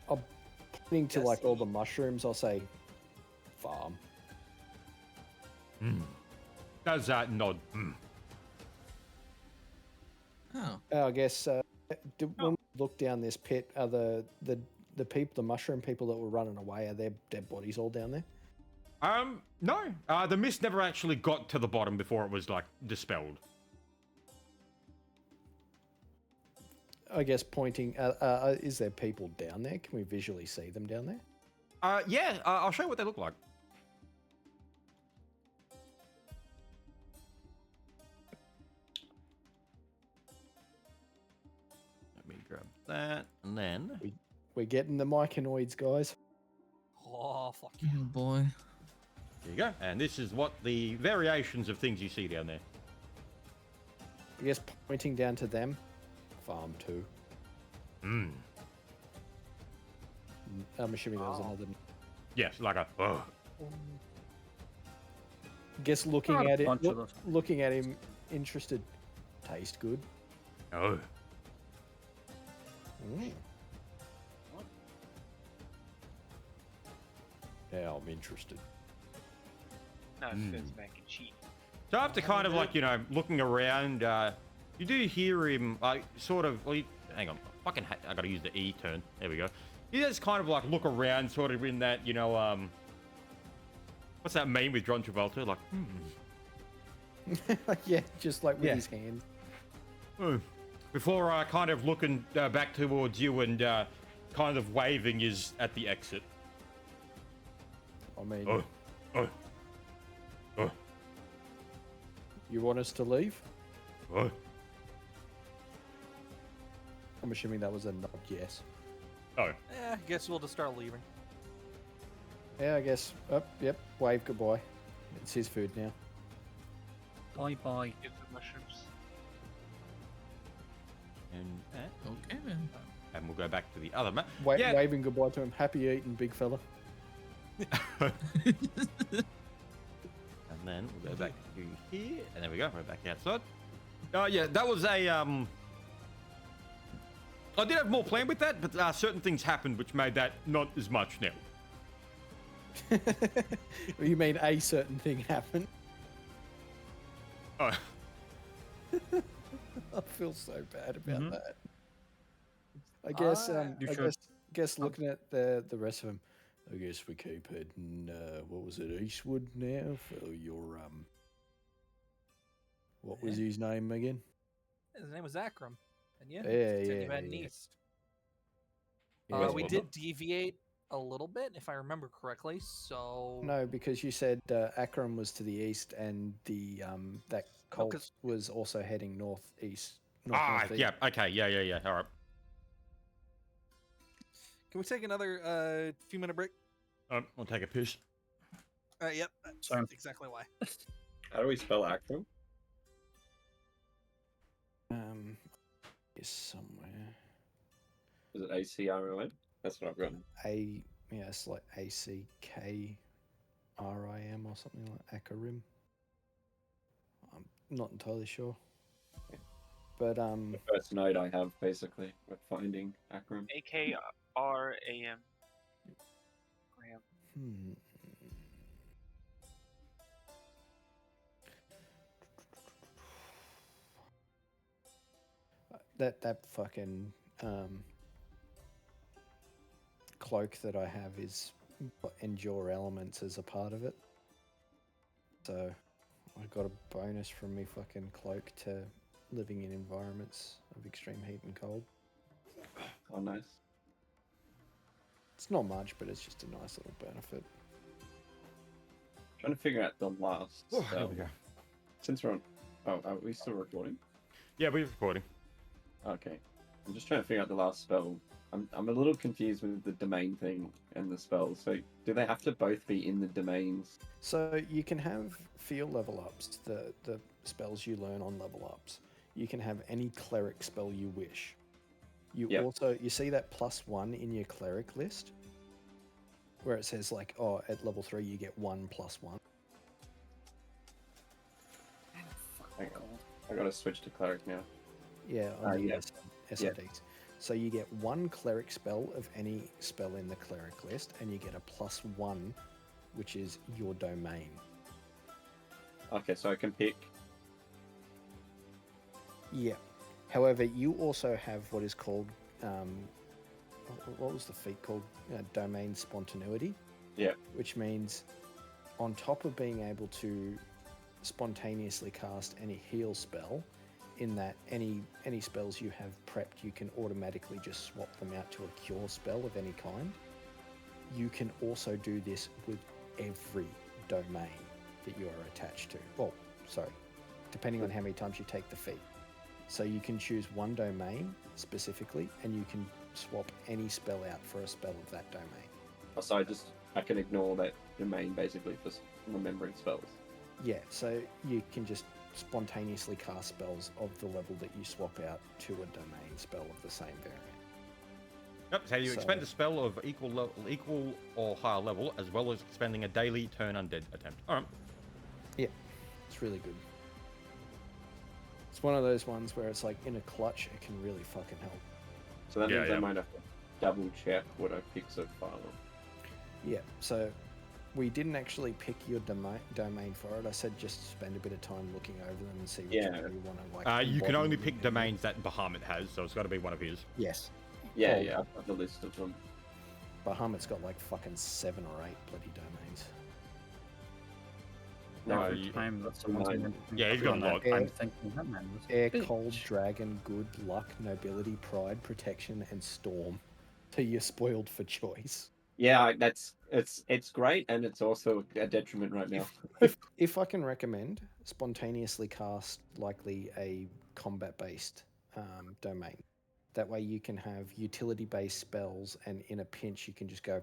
I'll pointing to like all the mushrooms. I'll say, farm. Does that nod? Oh. I guess when we look down this pit, are the people, the mushroom people that were running away, are their dead bodies all down there? No. The mist never actually got to the bottom before it was like dispelled. I guess pointing, is there people down there? Can we visually see them down there? Yeah, I'll show you what they look like. that, and then We're getting the myconoids, guys. Oh, fuck yeah. Oh boy. there you go. And this is what the variations of things you see down there. I guess pointing down to them. Farm 2. Hmm. I'm assuming there was Oh. another. Yes, like a. Oh. Guess looking Got a at it, bunch of those. looking at him, interested. Taste good. Oh. Mm. Now I'm interested. No, it's Mm. it's mac and cheese. So after kind of like, looking around, you do hear him, sort of, hang on, I gotta use the E turn. There we go. He does kind of like look around, sort of in that, what's that meme with John Travolta? Like, Yeah, just like with Yeah. his hand. Before kind of looking back towards you and kind of waving is at the exit. I mean, Oh, oh, oh, you want us to leave? oh. I'm assuming that was a nod yes. Oh, I guess we'll just start leaving. Yeah, I guess. Oh, yep. Wave goodbye. It's his food now. Bye bye. Get the mushrooms. Okay then. and we'll go back to the other map. Waving goodbye to him. Happy eating, big fella. And then we'll go back to here, and there we go. We're back outside. Yeah, that was a I did have more planned with that, but certain things happened which made that not as much now. You mean a certain thing happened? Oh, I feel so bad about Mhm. that. I guess. You I should. guess looking at the rest of them, I guess we keep heading. What was it? Eastwood now for your What was his name again? His name was Akram. And yeah, Yeah, continue yeah, heading yeah. east. Yeah, We well did deviate a little bit, if I remember correctly. So No, because you said Akron was to the east, and the that Colt 'cause- was also heading northeast. yeah, okay, yeah. All right. can we take another few minute break? I'll take a piss. Yep, that's Same. exactly why. How do we spell Acrom? Is somewhere Is it ACRON? That's what I've got. it's like ACKRIM or something like Akarim. I'm not entirely sure, but The first note I have, basically, with finding Akrom. AKRAM. Graham. hmm. That fucking cloak that I have is got endure elements as a part of it. So I got a bonus from me fucking cloak to living in environments of extreme heat and cold. Oh, nice. It's not much, but it's just a nice little benefit. Trying to figure out the last Oh, there spell. we go. Since we're on... Oh, are we still recording? Yeah, we're recording. Okay. I'm just trying to figure out the last spell. I'm a little confused with the domain thing and the spells. So do they have to both be in the domains? So you can have field level ups, the spells you learn on level ups. You can have any cleric spell you wish. You Yep. also you see that +1 in your cleric list, where it says like, oh, at level 3 you get 1 + 1. Hang on. I gotta switch to cleric now. Yeah, on the yeah. SRDs. So you get 1 cleric spell of any spell in the cleric list, and you get a +1, which is your domain. Okay, so I can pick... Yeah. However, you also have what is called, what was the feat called? Domain spontaneity. Yeah. Which means, on top of being able to spontaneously cast any heal spell, in that any spells you have prepped, you can automatically just swap them out to a cure spell of any kind. You can also do this with every domain that you are attached to. Well, sorry, depending on how many times you take the feat. So you can choose one domain specifically, and you can swap any spell out for a spell of that domain. Oh, so I can ignore that domain basically for remembering spells. Yeah, so you can just spontaneously cast spells of the level that you swap out to a domain spell of the same variant. Yep, so you So- expend a spell of equal or higher level, as well as expending a daily turn undead attempt. Alright. Yeah, it's really good. It's one of those ones where it's like in a clutch, it can really fucking help. So that Yeah, means yeah. I might have to double check what I picked so far. Yeah, so we didn't actually pick your domain for it. I said just spend a bit of time looking over them and see which Yeah. one you want to like. You can embody only in pick your- domains that Bahamut has, so it's got to be one of his. Yes. Yeah, Oh. yeah, I've got the list of them. Bahamut's got like fucking 7 or 8 bloody domains. No, Every you- Time that that's someone's mine. in- Yeah, he's got a on lot. that, I'm thinking that man was a Air, bitch. cold, dragon, good, luck, nobility, pride, protection, and storm. So you're spoiled for choice. Yeah, it's great, and it's also a detriment right now. If I can recommend, spontaneously cast likely a combat-based domain. That way you can have utility-based spells, and in a pinch you can just go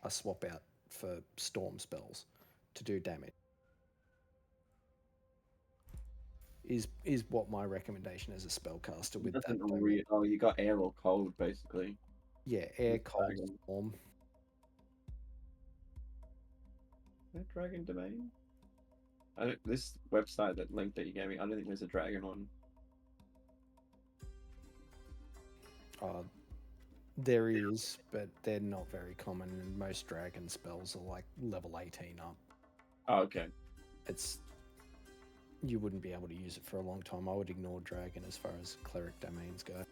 a swap out for storm spells to do damage. Is what my recommendation as a spellcaster with that. Doesn't domain. oh, you got air or cold basically. Yeah, air, with cold, dragon. storm. That dragon domain? This website, that link that you gave me, I don't think there's a dragon one. There is, but they're not very common, and most dragon spells are like level 18 up. Oh, okay. You wouldn't be able to use it for a long time. I would ignore dragon as far as cleric domains go.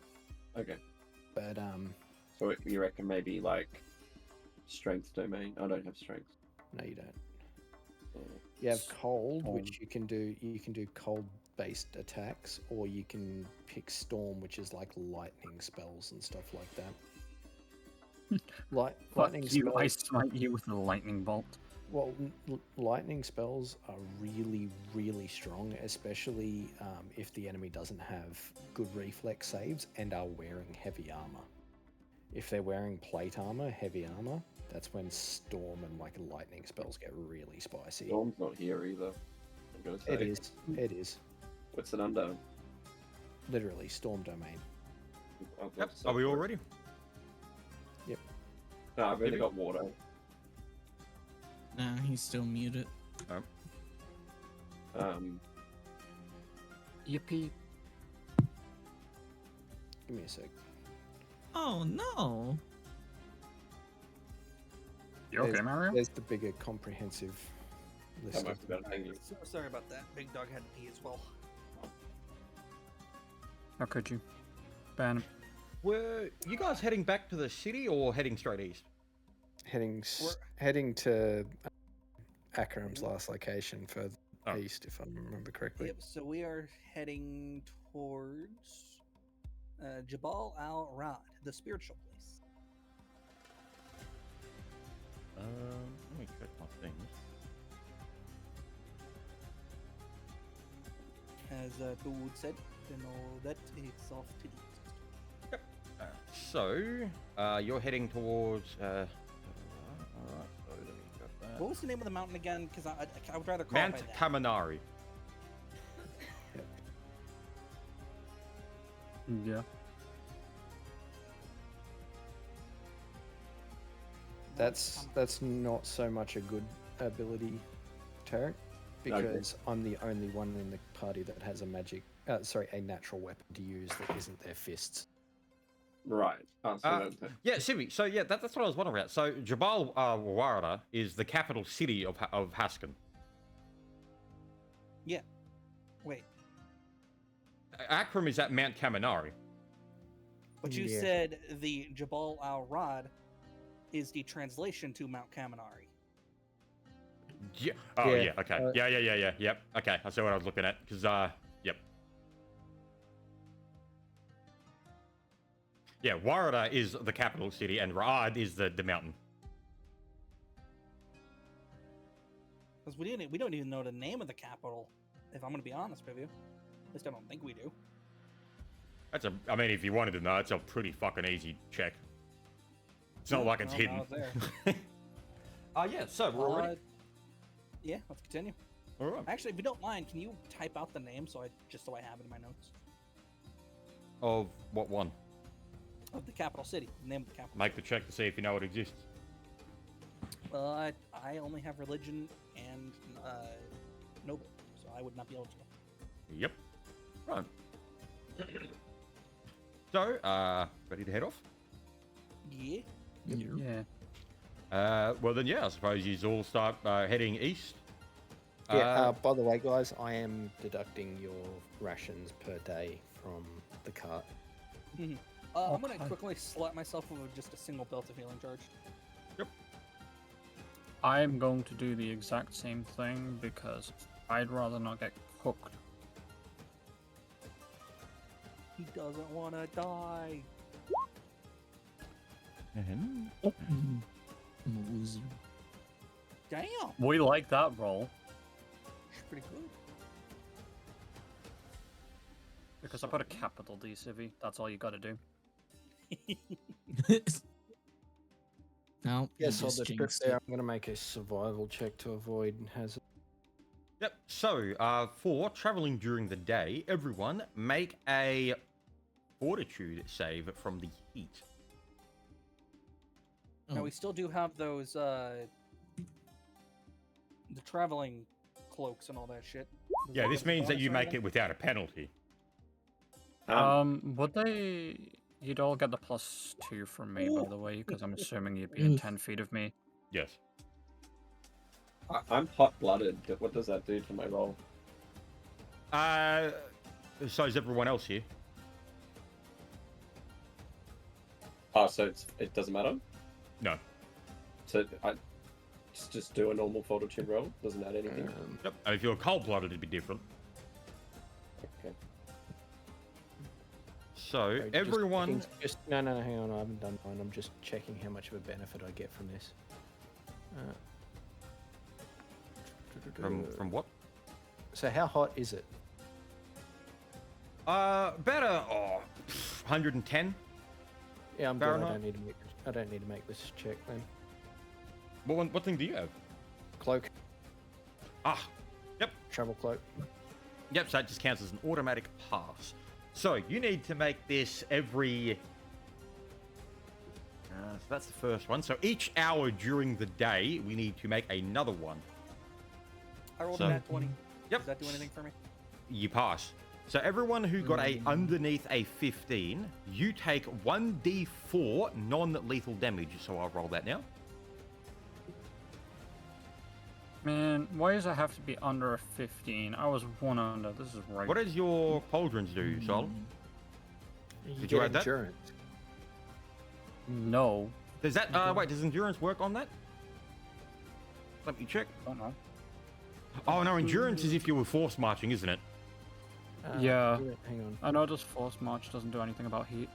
Okay. But So you reckon maybe like strength domain? I don't have strength. no, you don't. Oh. You have cold, Storm. which you can do. You can do cold-based attacks, or you can pick storm, which is like lightning spells and stuff like that. Fuck Lightning you, I spells. smite you with a lightning bolt. Well, lightning spells are really, really strong, especially if the enemy doesn't have good reflex saves and are wearing heavy armor. If they're wearing plate armor, heavy armor, that's when storm and like lightning spells get really spicy. Storm's not here either. I'm gonna say. It is. It is. What's it under? Literally, storm domain. I'll Yep. just Are we search all for it. ready? No, I've only Maybe- got water. Nah, he's still muted. Yippee. Give me a sec. Oh no! You okay, There's- Mario? There's the bigger comprehensive list. That Of, must have been thinking. So sorry about that. Big dog had to pee as well. How could you? Ban him. Were you guys heading back to the city or heading straight east? heading to Akram's last location further Oh. east, if I remember correctly. Yep. So we are heading towards Jabal Al Rad, the spiritual place. Let me check my things. As Dude said, you know that it's off to the east. So, you're heading towards. Alright, so let me grab that. What was the name of the mountain again? Because I would rather call Mount it by that. Kaminari. Yeah. That's not so much a good ability, Tarek, because I'm the only one in the party that has a a natural weapon to use that isn't their fists. Right. Oh, so Uh, that's Yeah, Sivi. So yeah, that's what I was wondering about. So Jabal Warada is the capital city of Haskin. Wait, Akram is at Mount Kaminari. but you Yeah. said the Jabal Al Rad is the translation to Mount Kaminari. Yeah. Oh Yeah, yeah. Okay. Yep. Okay. I see what I was looking at. Because yep. Yeah, Warada is the capital city, and Ra'ad is the mountain. Because we don't even know the name of the capital. If I'm going to be honest with you, at least I don't think we do. That's a. I mean, if you wanted to know, it's a pretty fucking easy check. It's not like it's Well, hidden. now it's there. Yeah. So we're all ready. Yeah, let's continue. All right. Actually, if you don't mind, can you type out the name so I have it in my notes Of what one? of the capital city, the name of the capital. Make the check to see if you know it exists. Well, I only have religion and noble, so I would not be eligible. Yep. Right. So, ready to head off? Yeah. Yeah. Well then, yeah. I suppose you all start heading east. Yeah, by the way, guys, I am deducting your rations per day from the cart. I'm gonna Okay. quickly slap myself with just a single belt of healing charge. I'm going to do the exact same thing because I'd rather not get cooked. He doesn't want to die. I'm a loser. Damn, We like that roll she's pretty good. because I put a capital D, Civvy. That's all you got to do. No, Yes, you on just the trip jinxed there, it. I'm going to make a survival check to avoid hazard. Yep. So, for traveling during the day, everyone make a fortitude save from the heat. Now Oh. we still do have those the traveling cloaks and all that shit. Does Yeah, that this give us a means that bonus you or make anything? it without a penalty. Would they? You'd all get the +2 from me, by the way, because I'm assuming you'd be in Oof. 10 feet of me. Yes. I'm hot-blooded. What does that do to my roll? So is everyone else here? Oh, so it doesn't matter? No. So I just do a normal fortitude roll? Doesn't add anything? Yep. And if you're cold-blooded, it'd be different. Okay. So Sorry, just everyone. checking- Just no, hang on. I haven't done mine. I'm just checking how much of a benefit I get from this. From what? So how hot is it? Better. 110. Yeah, I'm good. Fahrenheit? I don't need to make this check then. What thing do you have? Cloak, Ah. Yep. travel cloak. Yep. So it just counts as an automatic pass. So you need to make this every. So that's the first one. So each hour during the day, we need to make another one. I rolled So- a nat 20. Yep. Does that do anything for me? You pass. So everyone who got a underneath a 15, you take 1d4 non-lethal damage. So I'll roll that now. Man, why does it have to be under a 15? I was 1 under. This is right. What does your pauldrons do, Sol? You Did you get add that? endurance. No. Does that? Wait, does endurance work on that? Let me check. I don't know. Oh no, endurance is if you were force marching, isn't it? Yeah. Hang on. I know just Force March doesn't do anything about heat.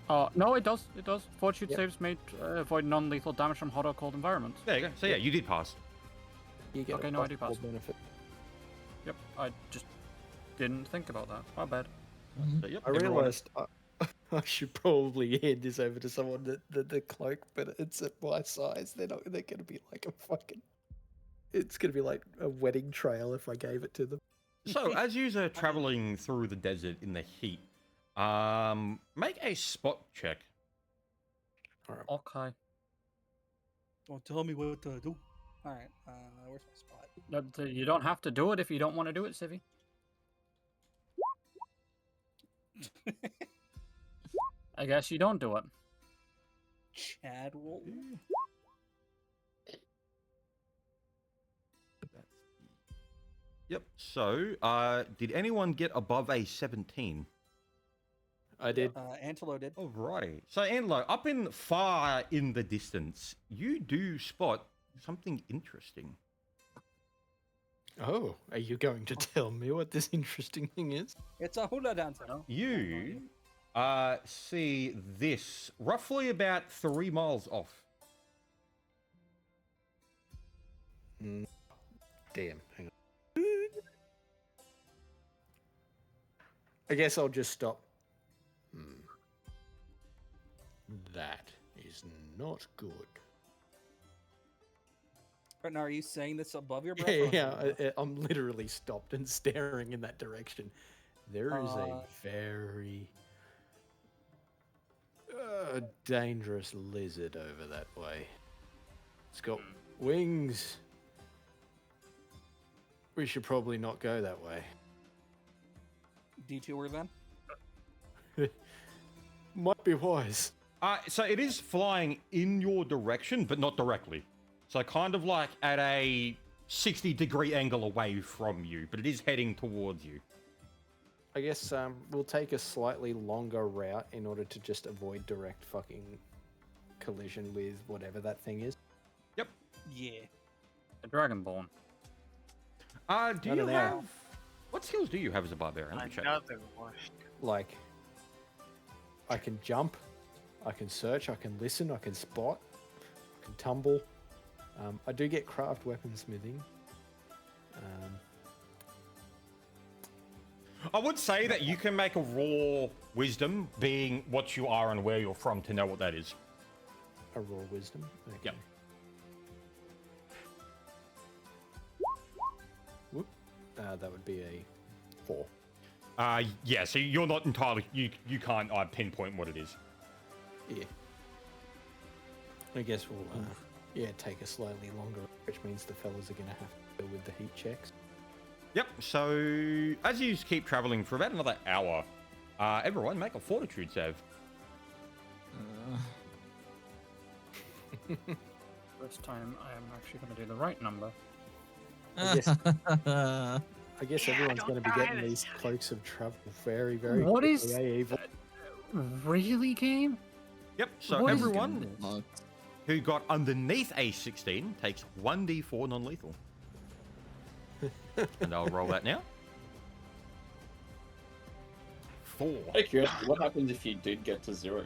No, it does. It does. Fortitude Yep. saves made avoid non-lethal damage from hot or cold environments. There you go. So yeah, you did pass. You get Okay, a no, I do +4 pass. benefit. Yep, I just didn't think about that. My bad. So, yep, I everyone- realised I should probably hand this over to someone the cloak, but it's at my size. They're gonna be like a fucking. It's gonna be like a wedding trail if I gave it to them. So as you are traveling through the desert in the heat, make a spot check. Okay. Don't tell me what to do. All right. Where's my spot? You don't have to do it if you don't want to do it, Civvy. I guess you don't do it. Chad roll. Yep. So, did anyone get above a 17? I did. Antelo did. Alrighty. So, Anlo, up in far in the distance, you do spot something interesting. Oh, are you going to tell me what this interesting thing is? It's a hula dancer. You see this roughly about 3 miles off. Damn. Hang on. I guess I'll just stop is not good. Right now, are you saying this above your breath? or Yeah, under your breath? I'm literally stopped and staring in that direction. There is a very dangerous lizard over that way. It's got wings. We should probably not go that way. Detour then? Might be wise. So it is flying in your direction, but not directly. So kind of like at a 60-degree angle away from you, but it is heading towards you. I guess we'll take a slightly longer route in order to just avoid direct fucking collision with whatever that thing is. Yep. Yeah. The Dragonborn. Do I you don't know. have... What skills do you have as a barbarian? Let me check. Another one. Like, I can jump, I can search, I can listen, I can spot, I can tumble. I do get craft weaponsmithing. I would say that you can make a raw wisdom, being what you are and where you're from, to know what that is. A raw wisdom. Okay. Yep. Whoop. That would be a 4. Yeah, so you're not entirely... You can't pinpoint what it is. Yeah. I guess we'll take a slightly longer, which means the fellas are going to have to deal with the heat checks. Yep, so as you keep traveling for about another hour, everyone make a fortitude save. This time I am actually going to do the right number. I guess everyone's going to be getting these cloaks of travel very, very What is quickly, eh, Evil? Really, game? Yep, so What is everyone Fucked. who got underneath a 16 takes 1d4 non-lethal. And I'll roll that now. 4. Hey, curiosity, what happens if you did get to 0?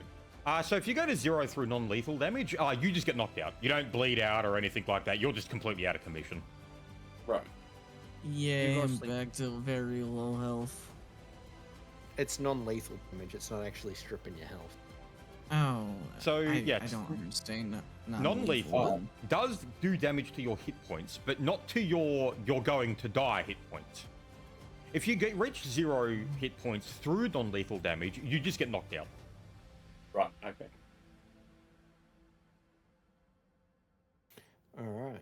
So if you go to 0 through non-lethal damage, you just get knocked out. You don't bleed out or anything like that. You're just completely out of commission. Right. Yeah, go I'm sleep. back to very low health. It's non-lethal damage. It's not actually stripping your health. Oh. So, I yes. don't understand. Non-lethal does do damage to your hit points, but not to your going to die hit points. If you reach 0 hit points through non-lethal damage, you just get knocked out. Right, okay. All right.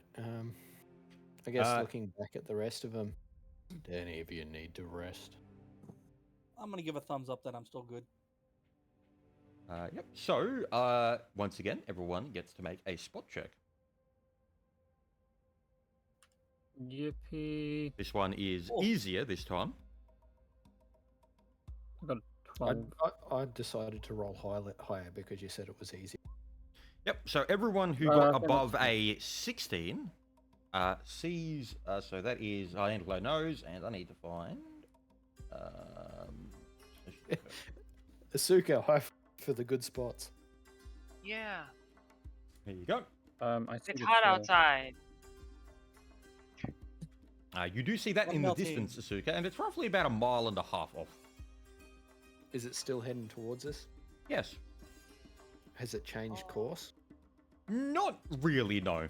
I guess looking back at the rest of them, do any of you need to rest? I'm gonna give a thumbs up that I'm still good. Yep. So, once again, everyone gets to make a spot check. Yippee. This one is Oh. easier this time. I got 12. I decided to roll higher because you said it was easy. Yep. So everyone who got then above a 16 sees. So that is Angelo knows, and I need to find. Asuka, high for the good spots. Yeah. There you go. I think It's hot uh, outside. You do see that I'm in the melting. distance, Asuka, and it's roughly about 1.5 miles off. Is it still heading towards us? Yes. Has it changed course? Not really, no.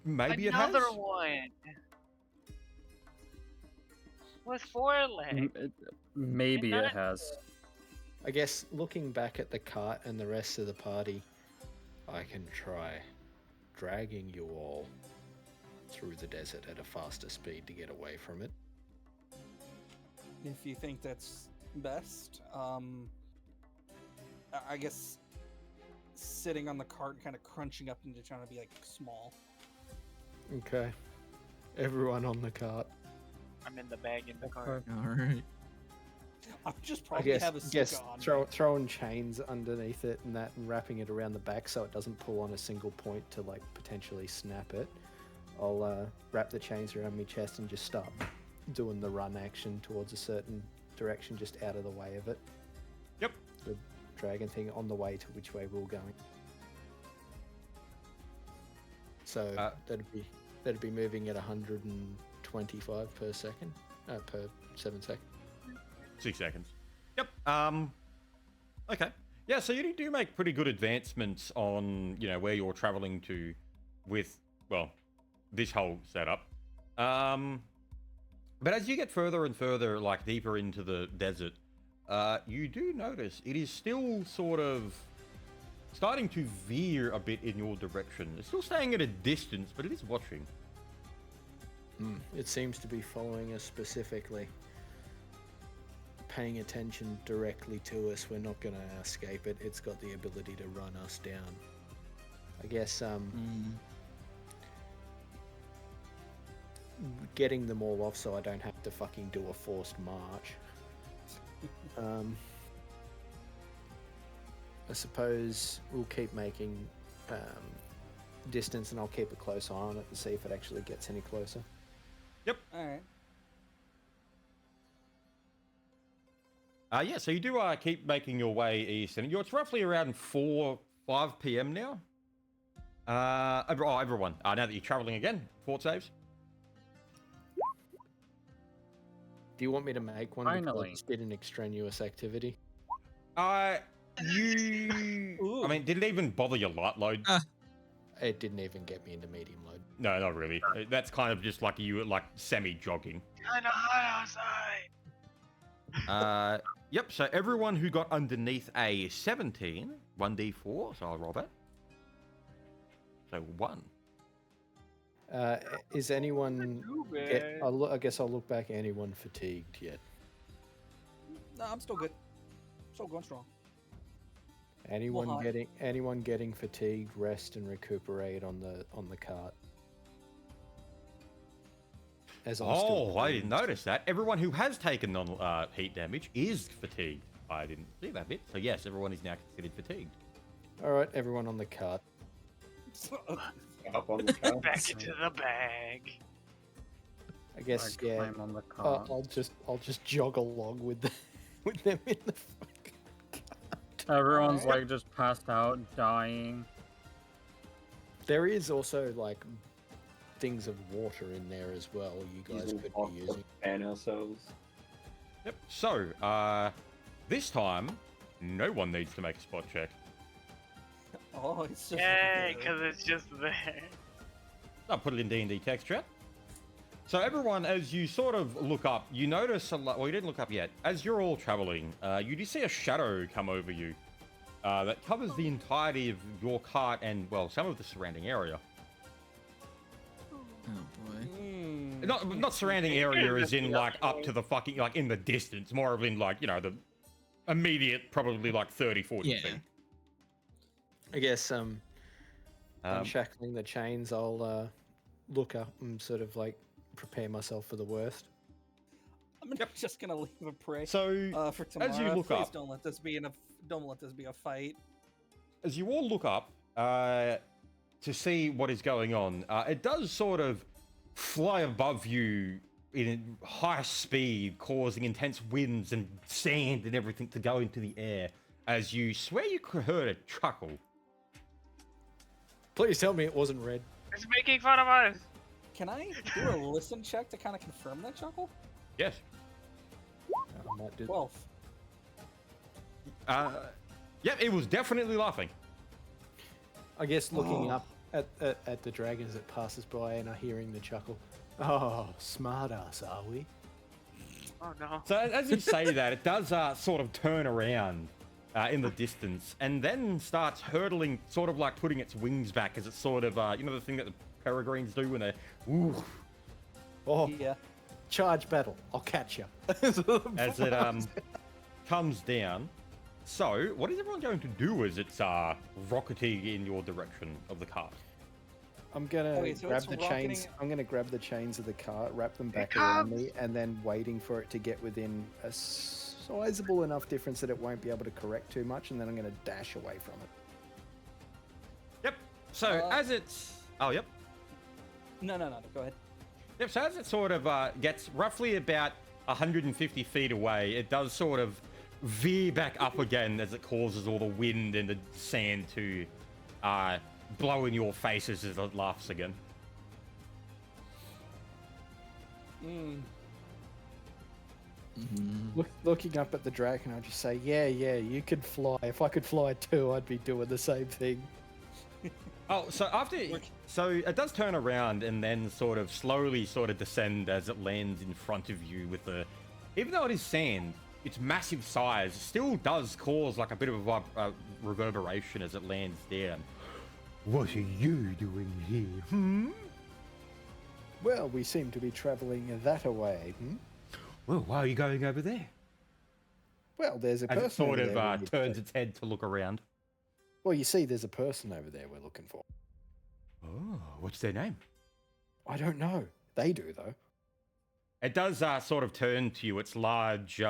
Maybe Another it has. one. With 4 legs. Maybe Not- it has. I guess looking back at the cart and the rest of the party, I can try dragging you all through the desert at a faster speed to get away from it. If you think that's best, I guess sitting on the cart, kind of crunching up into trying to be like small. Okay. Everyone on the cart. I'm in the bag in the car. All right. I just I probably guess, have a guess suit on. throwing chains underneath it and that, and wrapping it around the back so it doesn't pull on a single point to like potentially snap it. I'll wrap the chains around my chest and just start doing the run action towards a certain direction, just out of the way of it. Yep. The dragon thing on the way to which way we were going. So that'd be moving at 125 per second, per 7 seconds. 6 seconds. Yep. Okay. Yeah, so you do make pretty good advancements on, where you're traveling to with, well, this whole setup. But as you get further and further, like deeper into the desert, you do notice it is still sort of starting to veer a bit in your direction. It's still staying at a distance, but it is watching. It seems to be following us specifically. Paying attention directly to us. We're not going to escape it. It's got the ability to run us down. I guess getting them all off so I don't have to fucking do a forced march. I suppose we'll keep making distance, and I'll keep a close eye on it to see if it actually gets any closer. Yep. All right. Yeah, so you do keep making your way east, and it's roughly around 5 p.m. now. Everyone, now that you're traveling again, fort saves. Do you want me to make one? Because I Finally. just did an extraneous activity. I mean, did it even bother your light load? It didn't even get me into medium load. No, not really. That's kind of just like you like semi-jogging. Kinda hot outside. Yep, so everyone who got underneath a 17, 1d4, so I'll roll that. So 1. Is anyone... Too bad. I guess I'll look back. Anyone fatigued yet? No, I'm still good. Still going strong. Anyone hot. getting fatigued, rest and recuperate on the cart. As I'm still I didn't notice that. Everyone who has taken heat damage is fatigued. I didn't see that bit. So yes, everyone is now considered fatigued. All right, everyone on the cart. Up on the car. Back into the bag. I guess I yeah. climb on the cart. I'll just jog along with them in the fucking cart. Everyone's like just passed out, dying. There is also like things of water in there as well. You guys Using could box be to using. fan ourselves. Yep. So, this time, no one needs to make a spot check. Oh, it's just. Yay, because it's just there. I'll put it in D&D text chat. So everyone, as you sort of look up, you notice a lot. Well, you didn't look up yet. As you're all traveling, you do see a shadow come over you that covers the entirety of your cart and, well, some of the surrounding area. Oh boy. Not surrounding area as in like up to the fucking like in the distance, more of in like the immediate probably like 30, 40 Yeah. feet. I guess unshackling the chains. I'll look up and sort of like prepare myself for the worst. I'm just gonna leave a prayer So for tomorrow. as you look Please up, don't let this be a fight. as you all look up to see what is going on, it does sort of fly above you in high speed, causing intense winds and sand and everything to go into the air. As you swear you heard a chuckle. Please tell me it wasn't red. It's making fun of us. Can I do a listen check to kind of confirm that chuckle? Yes. I might do. 12. Yep, it was definitely laughing. I guess looking up at the dragon as it passes by and hearing the chuckle. Oh, smart ass, are we? Oh no. So as you say that, it does sort of turn around in the distance and then starts hurtling, sort of like putting its wings back as it's sort of, the thing that the peregrines do when they're, ooh, Oh, Yeah. charge battle. I'll catch you. as it comes down. So, what is everyone going to do as it's rocketing in your direction of the cart? I'm gonna Okay, so grab it's the rocketing- chains. I'm gonna grab the chains of the cart, wrap them back around me, and then waiting for it to get within a sizable enough difference that it won't be able to correct too much, and then I'm gonna dash away from it. Yep. So as it's, yep. No. Go ahead. Yep. So as it sort of gets roughly about 150 feet away, it does sort of veer back up again as it causes all the wind and the sand to blow in your faces as it laughs again. Looking up at the dragon, I just say, yeah, you could fly. If I could fly too, I'd be doing the same thing. Oh, so so it does turn around and then sort of slowly descend as it lands in front of you with even though it is sand, its massive size still does cause like a bit of a reverberation as it lands down. What are you doing here? Well, we seem to be traveling that away. Well, why are you going over there? Well, there's a As person it sort over of there we need to turns check. its head to look around. Well, you see, there's a person over there we're looking for. Oh, what's their name? I don't know. They do, though. It does sort of turn to you. It's large.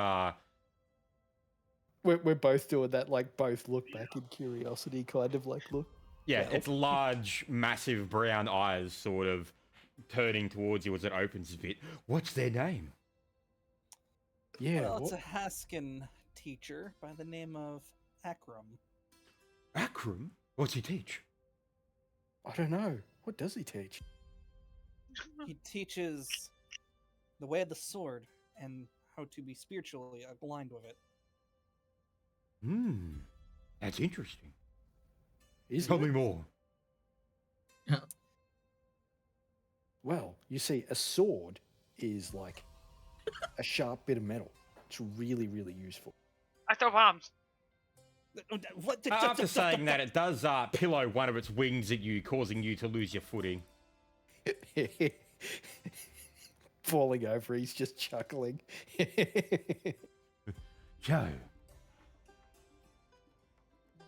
We're both doing that, like, both look back in curiosity kind of like look. Yeah, Well. it's large, massive brown eyes sort of turning towards you as it opens a bit. What's their name? Yeah. Well, it's what- a Haskin teacher by the name of Akram. Akram? What's he teach? I don't know. What does he teach? He teaches the way of the sword and how to be spiritually aligned with it. That's interesting. Is Tell it? me more. Well, you see, a sword is like a sharp bit of metal. It's really, really useful. I throw bombs. What? After saying that, it does pillow one of its wings at you, causing you to lose your footing. Falling over, he's just chuckling. Joe.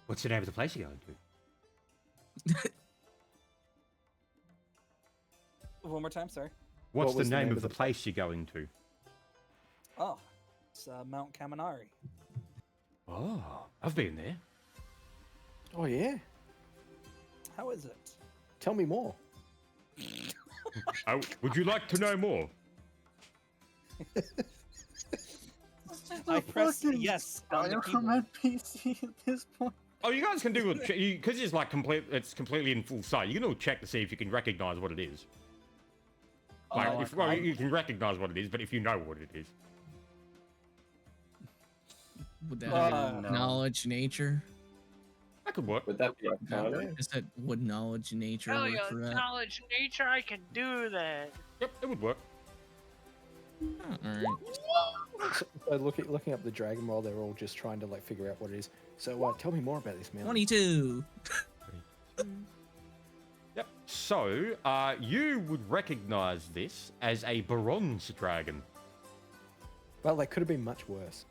What's the name of the place you're going to? One more time, sorry. What's What was the name of the place you're going to? Oh, it's Mount Kaminari. Oh, I've been there. Oh, yeah? How is it? Tell me more. Oh, would you like to know more? I pressed yes on the keyboard. NPC at this point. Oh, you guys can do it because it's like it's completely in full sight. You can all check to see if you can recognize what it is. Like, Oh, well, you can recognize what it is, but if you know what it is, Would that No. knowledge nature? that could work. Would that be Arcana? Is that would knowledge nature Hell work yeah, for that? knowledge nature, I can do that. Yep, it would work. Oh, all right. So looking up the dragon while they're all just trying to like figure out what it is. So tell me more about this, man. 22. Yep. So, you would recognize this as a bronze dragon, Well, they could have been much worse.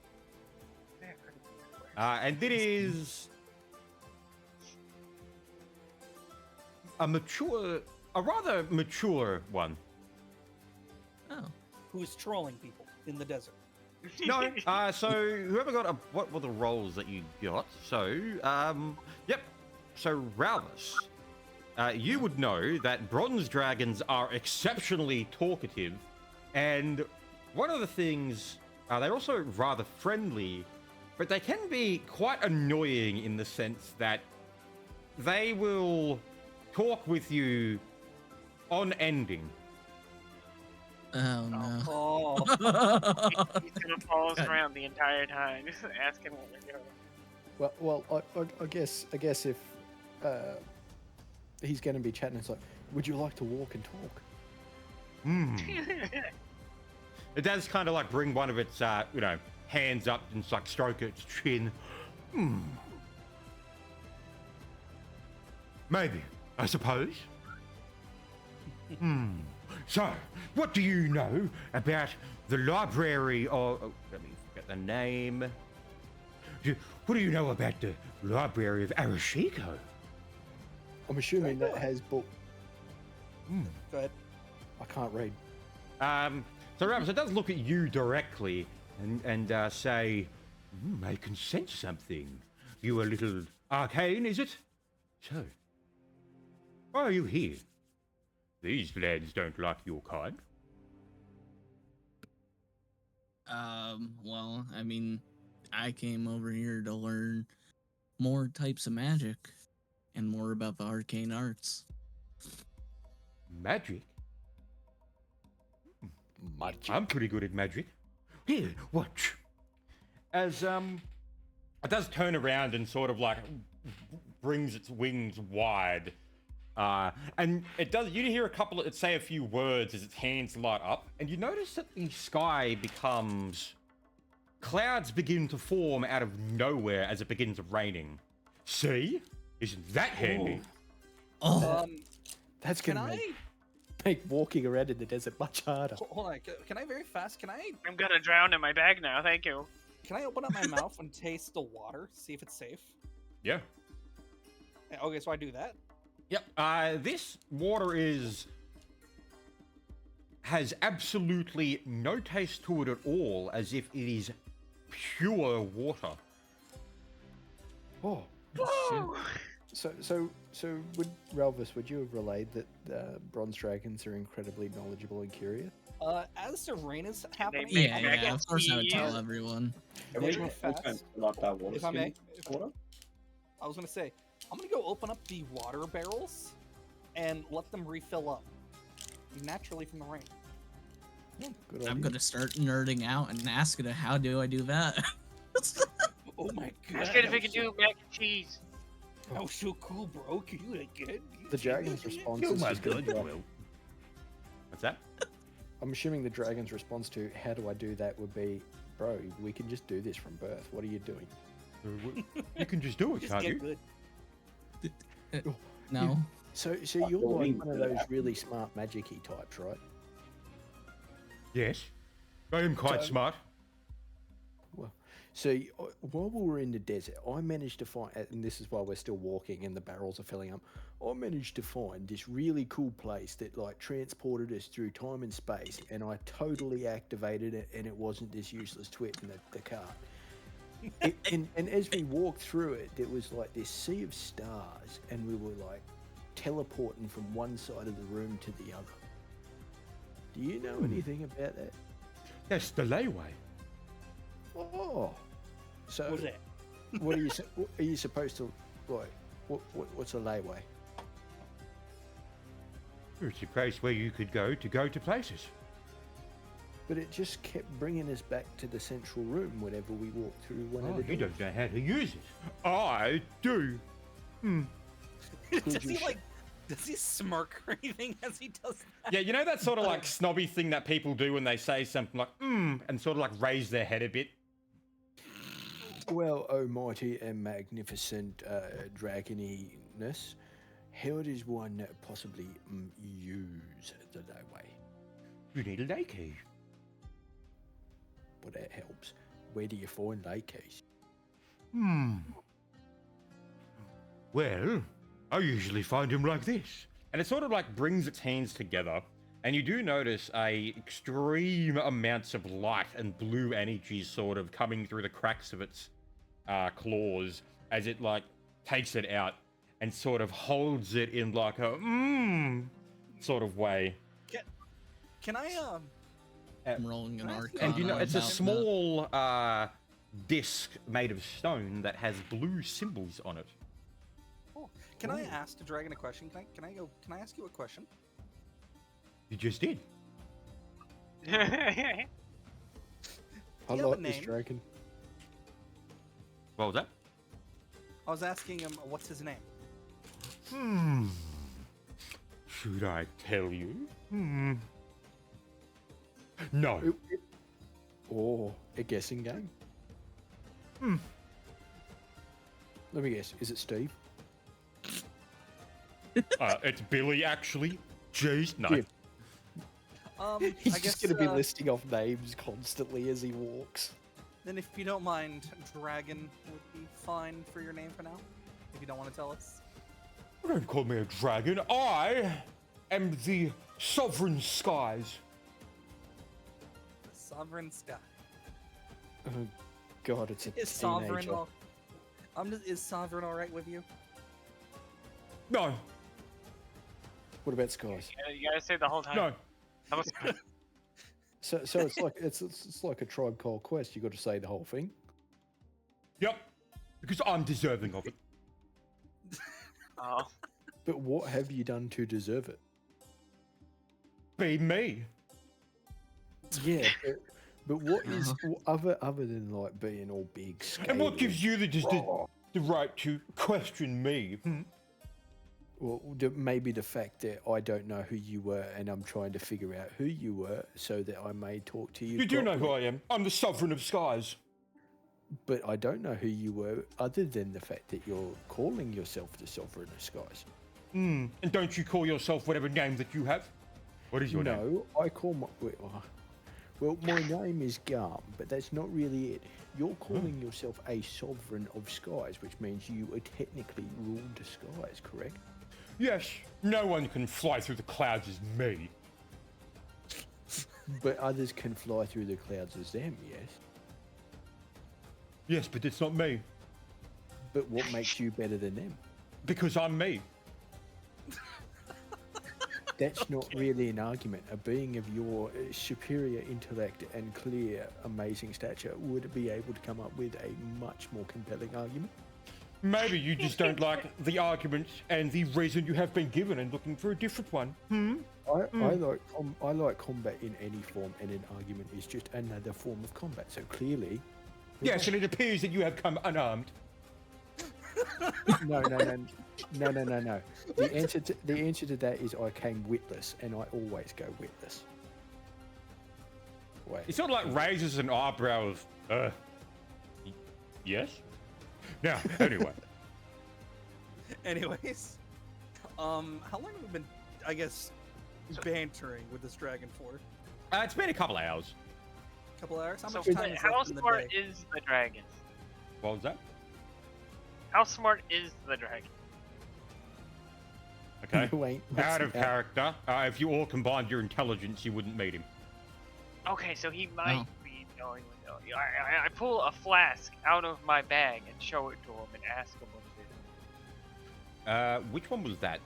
and it is a rather mature one. Oh. Who's trolling people in the desert? No, so whoever got what were the roles that you got? So, yep. So Ralvis, you would know that bronze dragons are exceptionally talkative, and one of the things they're also rather friendly, but they can be quite annoying in the sense that they will talk with you on ending. Oh no. Oh, He's gonna follow us around the entire time, asking what we're doing. Well, I guess if he's going to be chatting, it's like, would you like to walk and talk? It does kind of like bring one of its, hands up and like stroke its chin. Maybe, I suppose. So, what do you know about the library of... Oh, let me forget the name. What do you know about the library of Arashiko? I'm assuming that has book. go ahead. I can't read. So Ramos, it does look at you directly and say, I can sense something. You a little arcane, is it? So, why are you here? These lands don't like your kind. Well, I mean, I came over here to learn more types of magic and more about the arcane arts. Magic? Magic. I'm pretty good at magic. Here, watch. As it does turn around and sort of like brings its wings wide. And it does, you hear it say a few words as its hands light up, and you notice that the sky clouds begin to form out of nowhere as it begins raining. See? Isn't that handy? Oh, That's Can gonna I? make walking around in the desert much harder. Hold on. Can I very fast? Can I'm gonna drown in my bag now. Thank you. I open up my mouth and taste the water? See if it's safe. Yeah. Okay, so I do that. Yep. This water has absolutely no taste to it at all, as if it is pure water. Oh, Woo! so would Relvis, would you have relayed that bronze dragons are incredibly knowledgeable and curious? As the rain is happening, make yeah, dragon yeah. Of course, I would tell teeth. everyone. Can we Very go fast. fill up that water If I may. skin water? I was gonna say, I'm gonna go open up the water barrels and let them refill up naturally from the rain. Good I'm idea. gonna start nerding out and asking her, how do I do that? Oh my god! Let's get if we can do mac and cheese. That was so cool, bro. Can you again? The dragon's response Oh is my just gonna god, be you like, will. What's that? I'm assuming the dragon's response to how do I do that would be, bro, we can just do this from birth. What are you doing? You can just do it, Just can't get you? good. No. So Like you're the like wings one of that those happen. really smart magic-y types, right? Yes. I am quite So- smart. So while we were in the desert, I managed to find, and this is why we're still walking and the barrels are filling up. I managed to find this really cool place that like transported us through time and space, and I totally activated it, and it wasn't this useless twit in the cart. And as we walked through it, there was like this sea of stars, and we were like teleporting from one side of the room to the other. Do you know anything about that? That's the layway. Oh, so What was that? what are you supposed to like? What's a layway? It's a place where you could go to places. But it just kept bringing us back to the central room whenever we walked through one Oh, of the you doors. don't know how to use it. I do. Does you he sh- like? Does he smirk or anything as he does that? Yeah, you know that sort of like snobby thing that people do when they say something like and sort of like raise their head a bit. Well, oh mighty and magnificent dragoniness, how does one possibly use the layway? You need a lay key. Well, that helps. Where do you find lay keys? Well, I usually find him like this. And it sort of like brings its hands together, and you do notice extreme amounts of light and blue energy sort of coming through the cracks of its claws as it like takes it out and sort of holds it in like a sort of way. Can I I'm rolling an And arcana. And you know, it's a about that. small disc made of stone that has blue symbols on it. Can I ask the dragon a question? Can I ask you a question? You just did. I you have a like this name? dragon. What was that? I was asking him what's his name. Should I tell you? No. Or a guessing game. Let me guess. Is it Steve? It's Billy, actually. Jeez, no. Yeah. He's I guess just going to be listing off names constantly as he walks. Then, if you don't mind, dragon would be fine for your name for now. If you don't want to tell us. Don't call me a dragon. I am the Sovereign Skies. The Sovereign Sky. Oh, God, it's a Is Sovereign teenager. all? Is Sovereign all right with you? No, What about Skies? You gotta say the whole time. no. That was So it's like it's like a Tribe Called Quest. You got to say the whole thing. Yep. Because I'm deserving of it. oh. But what have you done to deserve it? Be me. Yeah, but But what is other than like being all big? And what gives scaly, you the raw, right to question me? Well, maybe the fact that I don't know who you were, and I'm trying to figure out who you were, so that I may talk to you. You do know who properly. I am. I'm the Sovereign of Skies. But I don't know who you were, other than the fact that you're calling yourself the Sovereign of Skies. And don't you call yourself whatever name that you have? What is your name? No, I call my well, my name is Garm, but that's not really it. You're calling yourself a Sovereign of Skies, which means you are technically rule the skies, correct? Yes, no one can fly through the clouds as me. But others can fly through the clouds as them, yes. Yes, but it's not me. But what makes you better than them? Because I'm me. That's not really an argument. A being of your superior intellect and clear, amazing stature would be able to come up with a much more compelling argument. Maybe you just don't like the argument and the reason you have been given and looking for a different one. I like combat in any form, and an argument is just another form of combat. So clearly, Yes, and it appears that you have come unarmed. no. The answer to that is I came witless, and I always go witless. Wait. It sort of like raises an eyebrow of, yes? Now, anyway. Anyways, how long have we been, I guess, bantering with this dragon for? It's been a couple hours. Couple hours? How So much time is how left in the smart day? is the dragon? What was that? How smart is the dragon? Okay. You ain't Out of missing character. If you all combined your intelligence, you wouldn't meet him. Okay, so he might Oh. be knowing. I pull a flask out of my bag and show it to him and ask him what it is. Which one was that?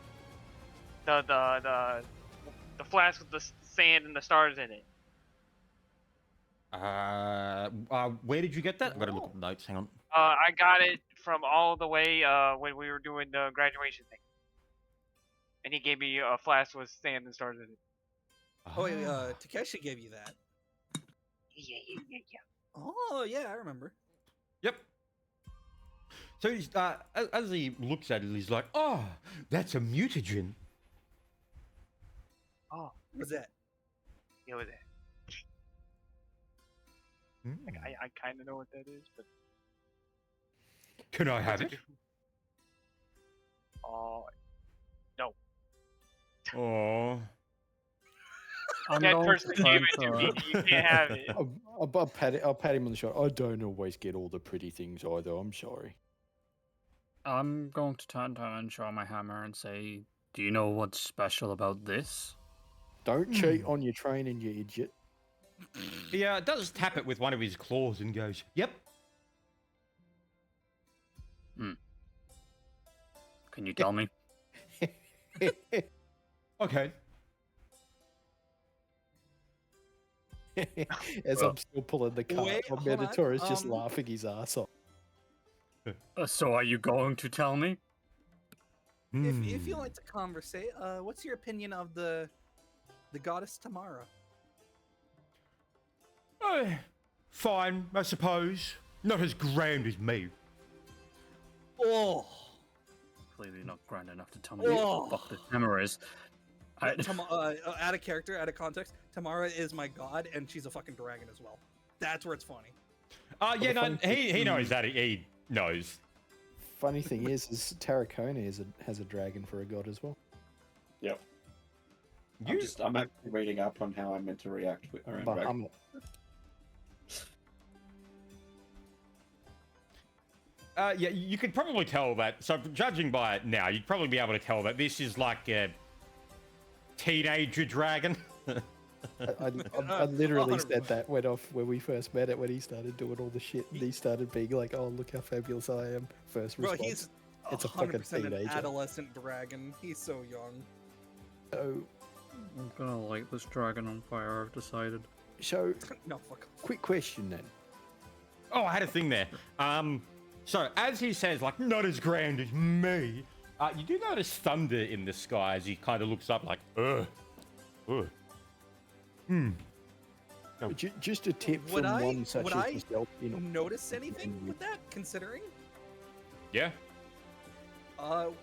The flask with the sand and the stars in it. Where did you get that? I've got to look at the notes. Hang on. I got it from all the way when we were doing the graduation thing. And he gave me a flask with sand and stars in it. Oh, wait, Takeshi gave you that. Yeah. Oh, yeah, I remember. Yep. So he's, as he looks at it, he's like, "Oh, that's a mutagen." Oh, What's that? yeah, with that. Like, I kind of know what that is, but Can I have it? oh, no. Oh. I'm That going person to gave turn it to me. to- You can't have it. I'll pat him on the shoulder. I don't always get all the pretty things either. I'm sorry. I'm going to turn to him and show my hammer and say, "Do you know what's special about this?" Don't cheat on your training, you idiot. He does tap it with one of his claws and goes, "Yep." Can you tell me? Okay. As I'm still pulling the cart, Wait, my hold on, Minotaur is just laughing his ass off. So are you going to tell me? If you like to conversate, what's your opinion of the goddess Tamara? Fine, I suppose. Not as grand as me. Oh, Clearly not grand enough to tell me Oh. what the fuck this hammer is. Out of character, out of context, Tamara is my god, and she's a fucking dragon as well. That's where it's funny. Yeah, no, he knows that. He knows. Funny thing is Tarracona has a dragon for a god as well. Yep. You, I'm actually reading up on how I'm meant to react around But dragons. yeah, you could probably tell that. So, judging by it now, you'd probably be able to tell that this is like a teenager dragon. I literally said that when we first met it, when he started doing all the shit, and he started being like, "Oh, look how fabulous I am." First Bro, response. he's It's a fucking 100% an teenager. adolescent dragon. He's so young. I'm gonna light this dragon on fire, I've decided. So, No, fuck off. quick question then. Oh, I had a thing there. So as he says, like, not as grand as me, you do notice thunder in the sky as he kind of looks up, like, Oh. Just a tip Would from I- one such would as I myself. You know, Notice anything with that? Considering, Yeah. what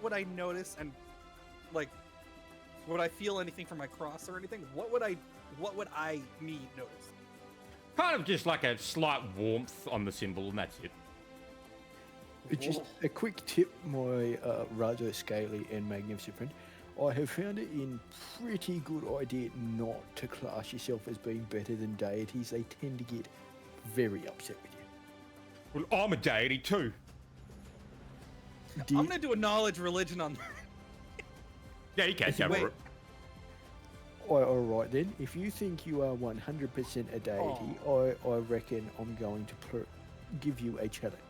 would I notice, and like, would I feel anything from my cross or anything? What would I notice? Kind of just like a slight warmth on the symbol, and that's it. just a quick tip, my rather scaly and magnificent friend. I have found it in pretty good idea not to class yourself as being better than deities. They tend to get very upset with you. Well, I'm a deity too. I'm gonna do a knowledge religion on that. Yeah, you can. Wait. Have it. All right then. If you think you are 100% a deity, I reckon I'm going to give you a challenge.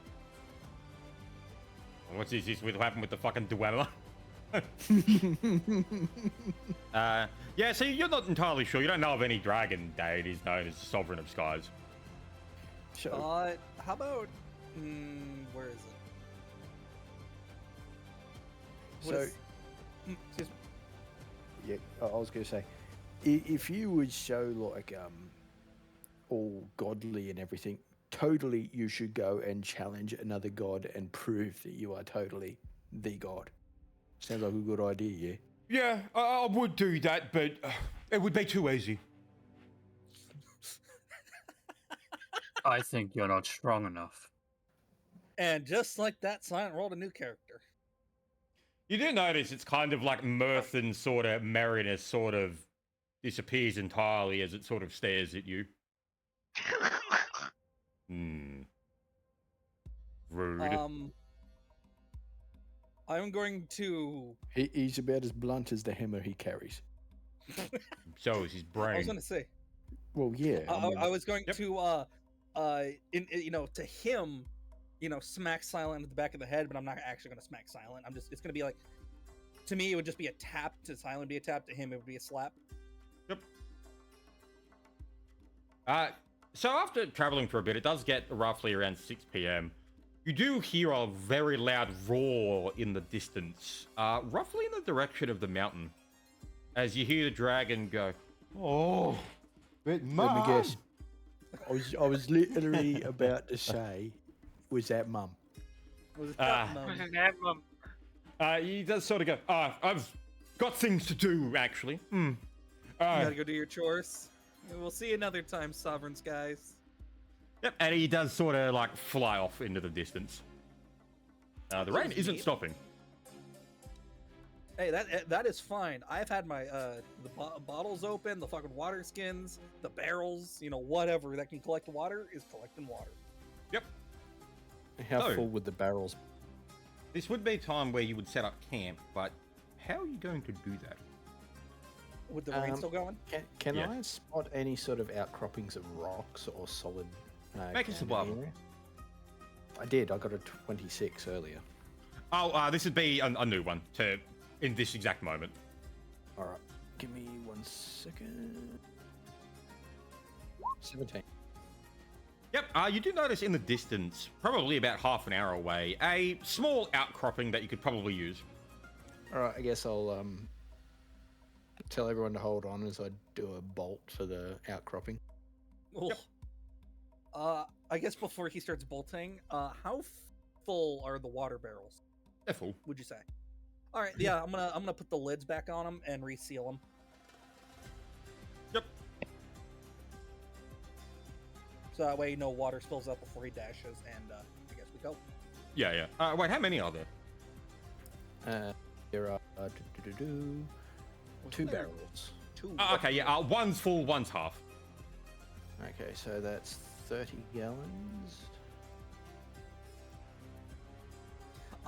What's this with what happened with the fucking duella? Yeah, so you're not entirely sure. You don't know of any dragon deities known as the Sovereign of Skies. So, How about where is it? What So- is- excuse me. yeah, I was going to say, if you would show like all godly and everything, totally you should go and challenge another god and prove that you are totally the god. Sounds like a good idea, yeah? Yeah, I would do that, but it would be too easy. I think you're not strong enough. And just like that, Silent rolled a new character. You do notice it's kind of like mirth and sort of merriness sort of disappears entirely as it sort of stares at you. Rude. I'm going to. He's about as blunt as the hammer he carries. So is his brain. I was gonna say. Well, yeah. I was going Yep. to to him, smack Silent at the back of the head, but I'm not actually gonna smack Silent. It's gonna be like, to me, it would just be a tap to Silent, be a tap to him, it would be a slap. Yep. So after traveling for a bit, it does get roughly around 6 p.m. You do hear a very loud roar in the distance, roughly in the direction of the mountain. As you hear the dragon go, "Oh, but Let me Mum!" guess. I was literally about to say, was that mum? Was it Ah. that mum? He does sort of go, I've got things to do, actually. You gotta go do your chores. We'll see you another time, Sovereigns, guys. Yep, and he does sort of like fly off into the distance. The rain isn't neat. stopping. Hey, that is fine. I've had my bottles open, the fucking water skins, the barrels, whatever that can collect water is collecting water. Yep. How So- full would the barrels? This would be a time where you would set up camp, but how are you going to do that? With the rain still going? Can Yeah. I spot any sort of outcroppings of rocks or solid? Make a ground survival. area? I did. I got a 26 earlier. Oh, this would be a new one in this exact moment. All right. Give me 1 second. 17. Yep, you do notice in the distance, probably about half an hour away, a small outcropping that you could probably use. All right. I guess I'll tell everyone to hold on as I do a bolt for the outcropping. Yep. I guess before he starts bolting, how full are the water barrels? They're full. Would you say? All right, yeah, I'm gonna put the lids back on them and reseal them. Yep. So that way no water spills up before he dashes, and I guess we go. Yeah. Wait, how many are there? There are two there? barrels. Two. Okay, yeah. One's full, one's half. Okay, so that's 30 gallons.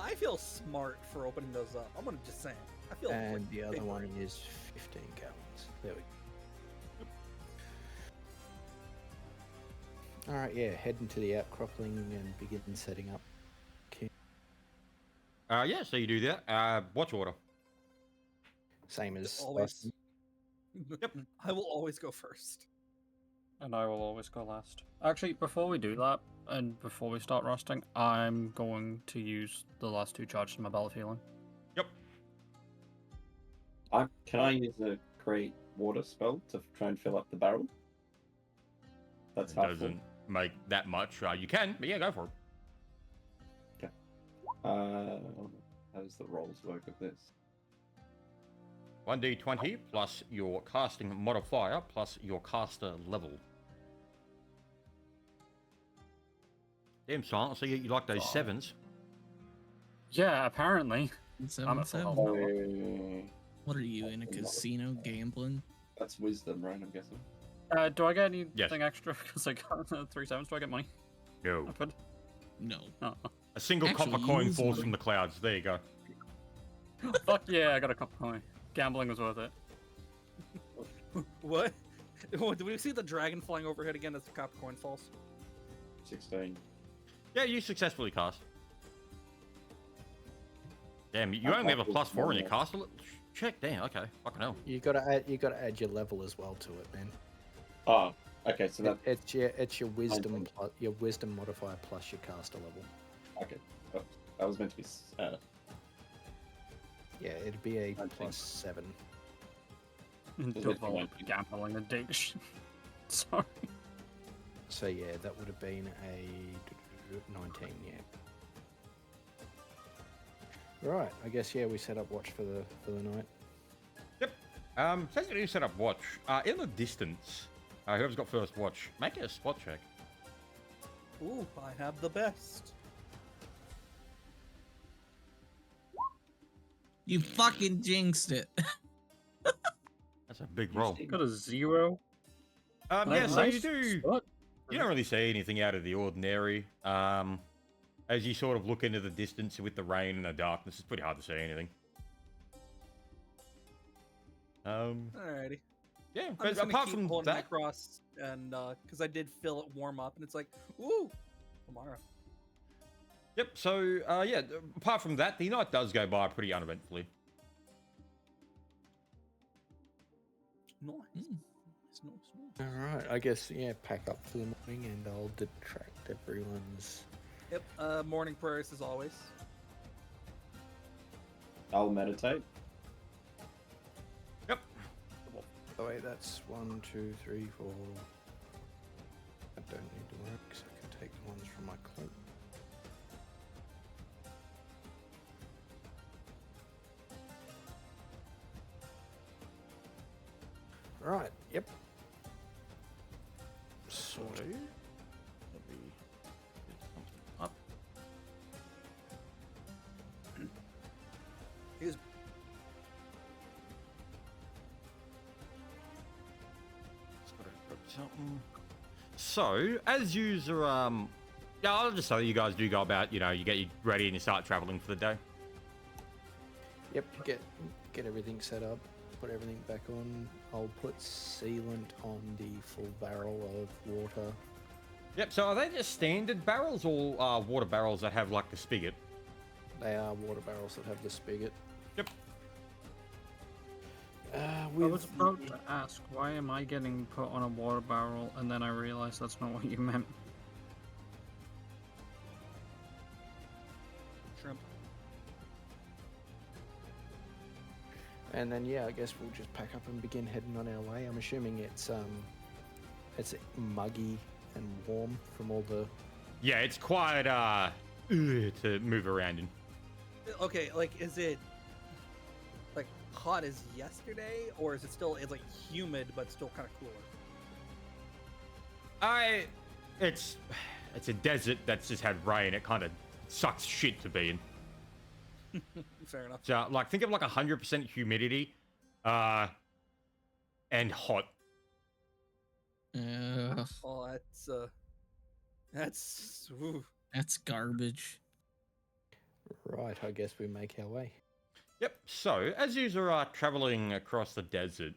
I feel smart for opening those up. I'm gonna just say. I feel. And like the other big one brain. is 15 gallons. There we go. Alright, yeah, head into the outcropping and begin setting up. Yeah, so you do that. Watch order. Same as Always. Yep. I will always go first. And I will always go last. Actually, before we do that, and before we start rusting, I'm going to use the last 2 charges of my belt of healing. Yep. Can I use a crate water spell to try and fill up the barrel. That's It helpful. doesn't make that much. You can, but yeah, go for it. How does the rolls work with this? 1d20 plus your casting modifier plus your caster level. Damn, Silent, so you like those sevens. Yeah, apparently. I'm at 7-7. full. Oh, What are you in a casino gambling? that's wisdom, right? I'm guessing. Do I get anything Yes. extra because I got 3 sevens? Do I get money? No. I could. No. Oh. A single Actually, copper coin use falls money. from the clouds. There you go. Fuck yeah, I got a couple coin. Gambling was worth it. What? Oh, do we see the dragon flying overhead again as the copper coin falls? 16. Yeah, you successfully cast. Damn, you I only have a thought it was +4 in your more. cast. Check, damn, okay. Fucking hell. You gotta add your level as well to it, man. Oh, okay. So that It's your wisdom Nineteen. plus your wisdom modifier plus your caster level. okay. That was meant to be. Yeah, it'd be a 19. +7. Double 19. gambling addiction. Sorry. So yeah, that would have been a 19. Yeah. Right. I guess yeah, we set up watch for the night. Since you set up watch, in the distance, whoever's got first watch, make it a spot check. Ooh, I have the best. You fucking jinxed it. That's a big roll. Got a 0. Yeah, so you Nice do. spot. You don't really see anything out of the ordinary. As you sort of look into the distance with the rain and the darkness, it's pretty hard to see anything. Alrighty. Yeah, I'm but just gonna apart keep from holding my that, cross, and because I did feel it warm up, and it's like, ooh, Amara. yep. So yeah, apart from that, the night does go by pretty uneventfully. Nice. Mm. Nice. All right. I guess yeah, pack up for the morning, and I'll detract everyone's. Yep. Morning prayers as always. I'll meditate. Yep. Oh wait, that's 1, 2, 3, 4. I don't need to work because I can take the ones from my cloak. Right. Yep. Sorted. Let me get something up. Here's Just gotta grab something. So, as user, yeah, I'll just say you guys do go about, you know, you get you ready and you start traveling for the day. Yep. Get everything set up. Put everything back on. I'll put sealant on the full barrel of water. Yep. So, are they just standard barrels or water barrels that have like the spigot? They are water barrels that have the spigot. Yep. I With was about to ask, why am I getting put on a water barrel, and then I realized that's not what you meant. shrimp. And then yeah, I guess we'll just pack up and begin heading on our way. I'm assuming it's muggy and warm from all the. Yeah, it's quite to move around in. Okay, like, is it like hot as yesterday, or is it still? It's like humid, but still kind of cooler. It's a desert that's just had rain. It kind of sucks shit to be in. Fair enough. So, like, think of like 100% humidity, and hot. Oh, ooh. That's garbage. Right, I guess we make our way. Yep. So, as you are traveling across the desert,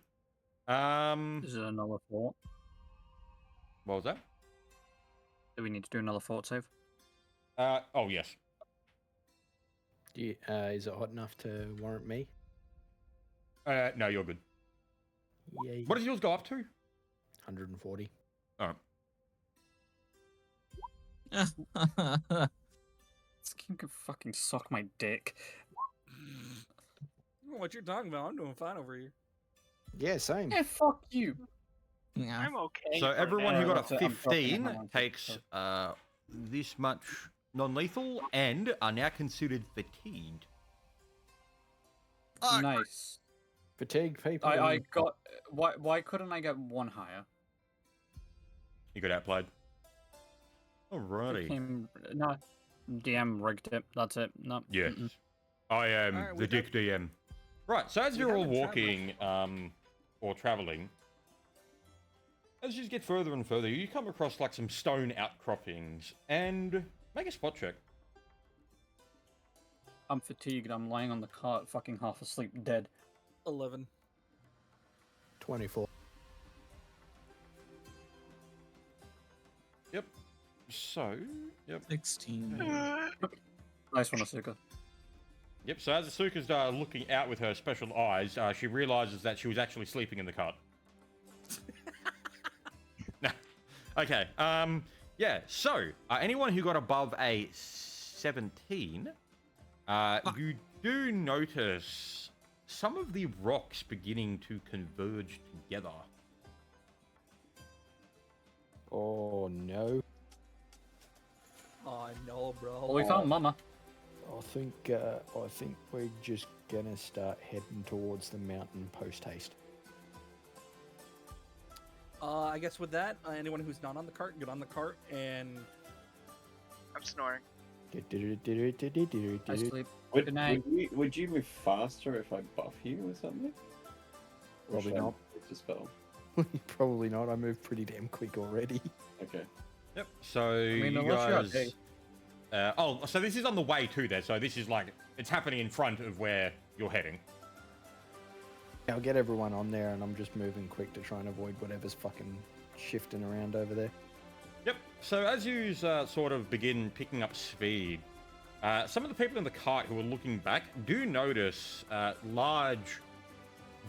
Is it another fort? what was that? Do we need to do another fort save? Oh yes. Is it hot enough to warrant me? No, you're good. Yay. What does yours go up to? 140. All right. This game can fucking suck my dick. I don't know what you're talking about. I'm doing fine over here. Yeah, same. Yeah, fuck you. Yeah. I'm okay. So for everyone who now. got a that's it, I'm dropping 15 it, takes this much non-lethal and are now considered fatigued. Nice. Fatigue people. I got. Why couldn't I get one higher? You got outplayed. Alrighty. No, DM rigged it. That's it. No. Yes. mm-mm. I am Alright, the we Dick DM. Right, so as we you're all haven't walking or traveling, as you get further and further, you come across like some stone outcroppings and make a spot check. I'm fatigued. I'm lying on the cart, fucking half asleep, dead. 11. 24. Yep. So, yep. 16. Nice one, Asuka. Yep, so as Asuka's looking out with her special eyes, she realizes that she was actually sleeping in the cart. Okay, yeah, so, anyone who got above a 17, you do notice some of the rocks beginning to converge together. Oh no. Oh no, bro. Well, we found Mama. I think we're just gonna start heading towards the mountain post haste. I guess with that, anyone who's not on the cart, get on the cart and I'm snoring. I sleep. Would, Good night. would you move faster if I buff you or something? Or Probably should I not. use the spell? Probably not. I moved pretty damn quick already. Okay. Yep, so mean, you unless you're guys... okay. So this is on the way to there, so this is like, it's happening in front of where you're heading. I'll get everyone on there, and I'm just moving quick to try and avoid whatever's fucking shifting around over there. Yep. So as you sort of begin picking up speed, some of the people in the cart who are looking back do notice large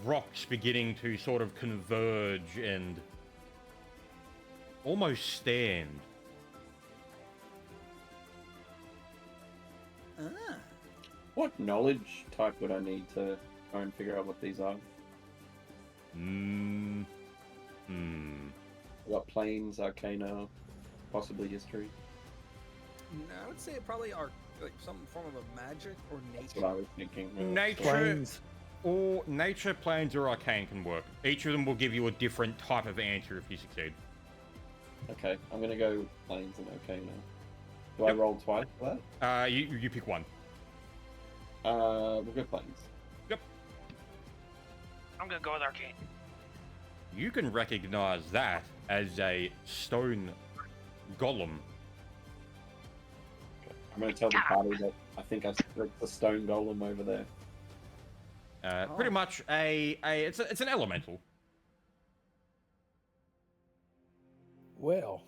rocks beginning to sort of converge and almost stand. What knowledge type would I need to try and figure out what these are? I've got planes, arcana, possibly history. no, I would say it probably are like some form of a magic or That's nature. what I was thinking. Nature Planes. or nature, planes, or arcane can work. Each of them will give you a different type of answer if you succeed. Okay, I'm gonna go with planes and arcana. Do I roll twice for that? You pick one. We'll go planes. Yep. I'm gonna go with arcane. You can recognize that as a stone golem. I'm gonna tell the party that I think I stripped the stone golem over there. Pretty much it's an elemental. Well,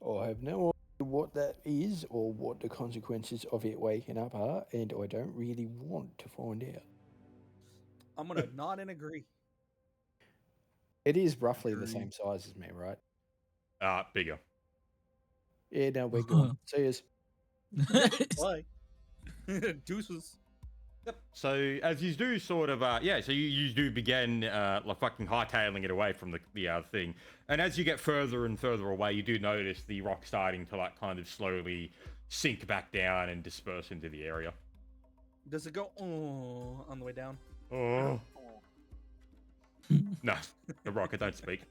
I have no idea what that is or what the consequences of it waking up are, and I don't really want to find out. I'm gonna nod and agree. It is roughly the same size as me, right? Bigger. Yeah, no, we're good. See us. Bye. Deuces. Yep. So as you do sort of, so you do begin like fucking hightailing it away from the thing, and as you get further and further away, you do notice the rock starting to like kind of slowly sink back down and disperse into the area. Does it go on the way down? Oh. No, the rocket don't speak.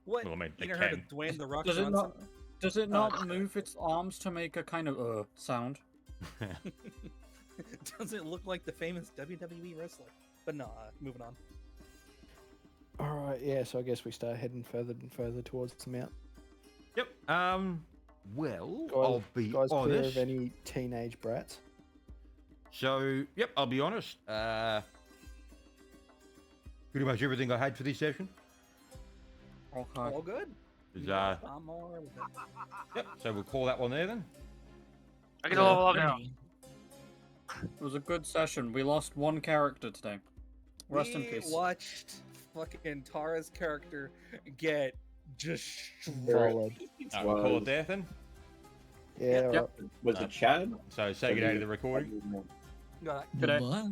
What? Well, I mean, they you never heard can. of Dwayne the Rock Does it Johnson? Does it not move its arms to make a kind of sound? Does it look like the famous WWE wrestler? But no, moving on. All right, yeah. So I guess we start heading further and further towards the mountain. Yep. Well, Guys, I'll be guys clear honest. of any teenage brats. So, yep, I'll be honest. Pretty much everything I had for this session. Okay. All good. Is, I'm all right with that. yep. So we'll call that one there then. I get a level up now. It was a good session. We lost one character today. Rest in We peace. watched fucking Tara's character get destroyed. Solid. We'll call it there then. Yeah. Yep. right. Was it Chad? So say good day to the recording. Got it. Good day. Goodbye.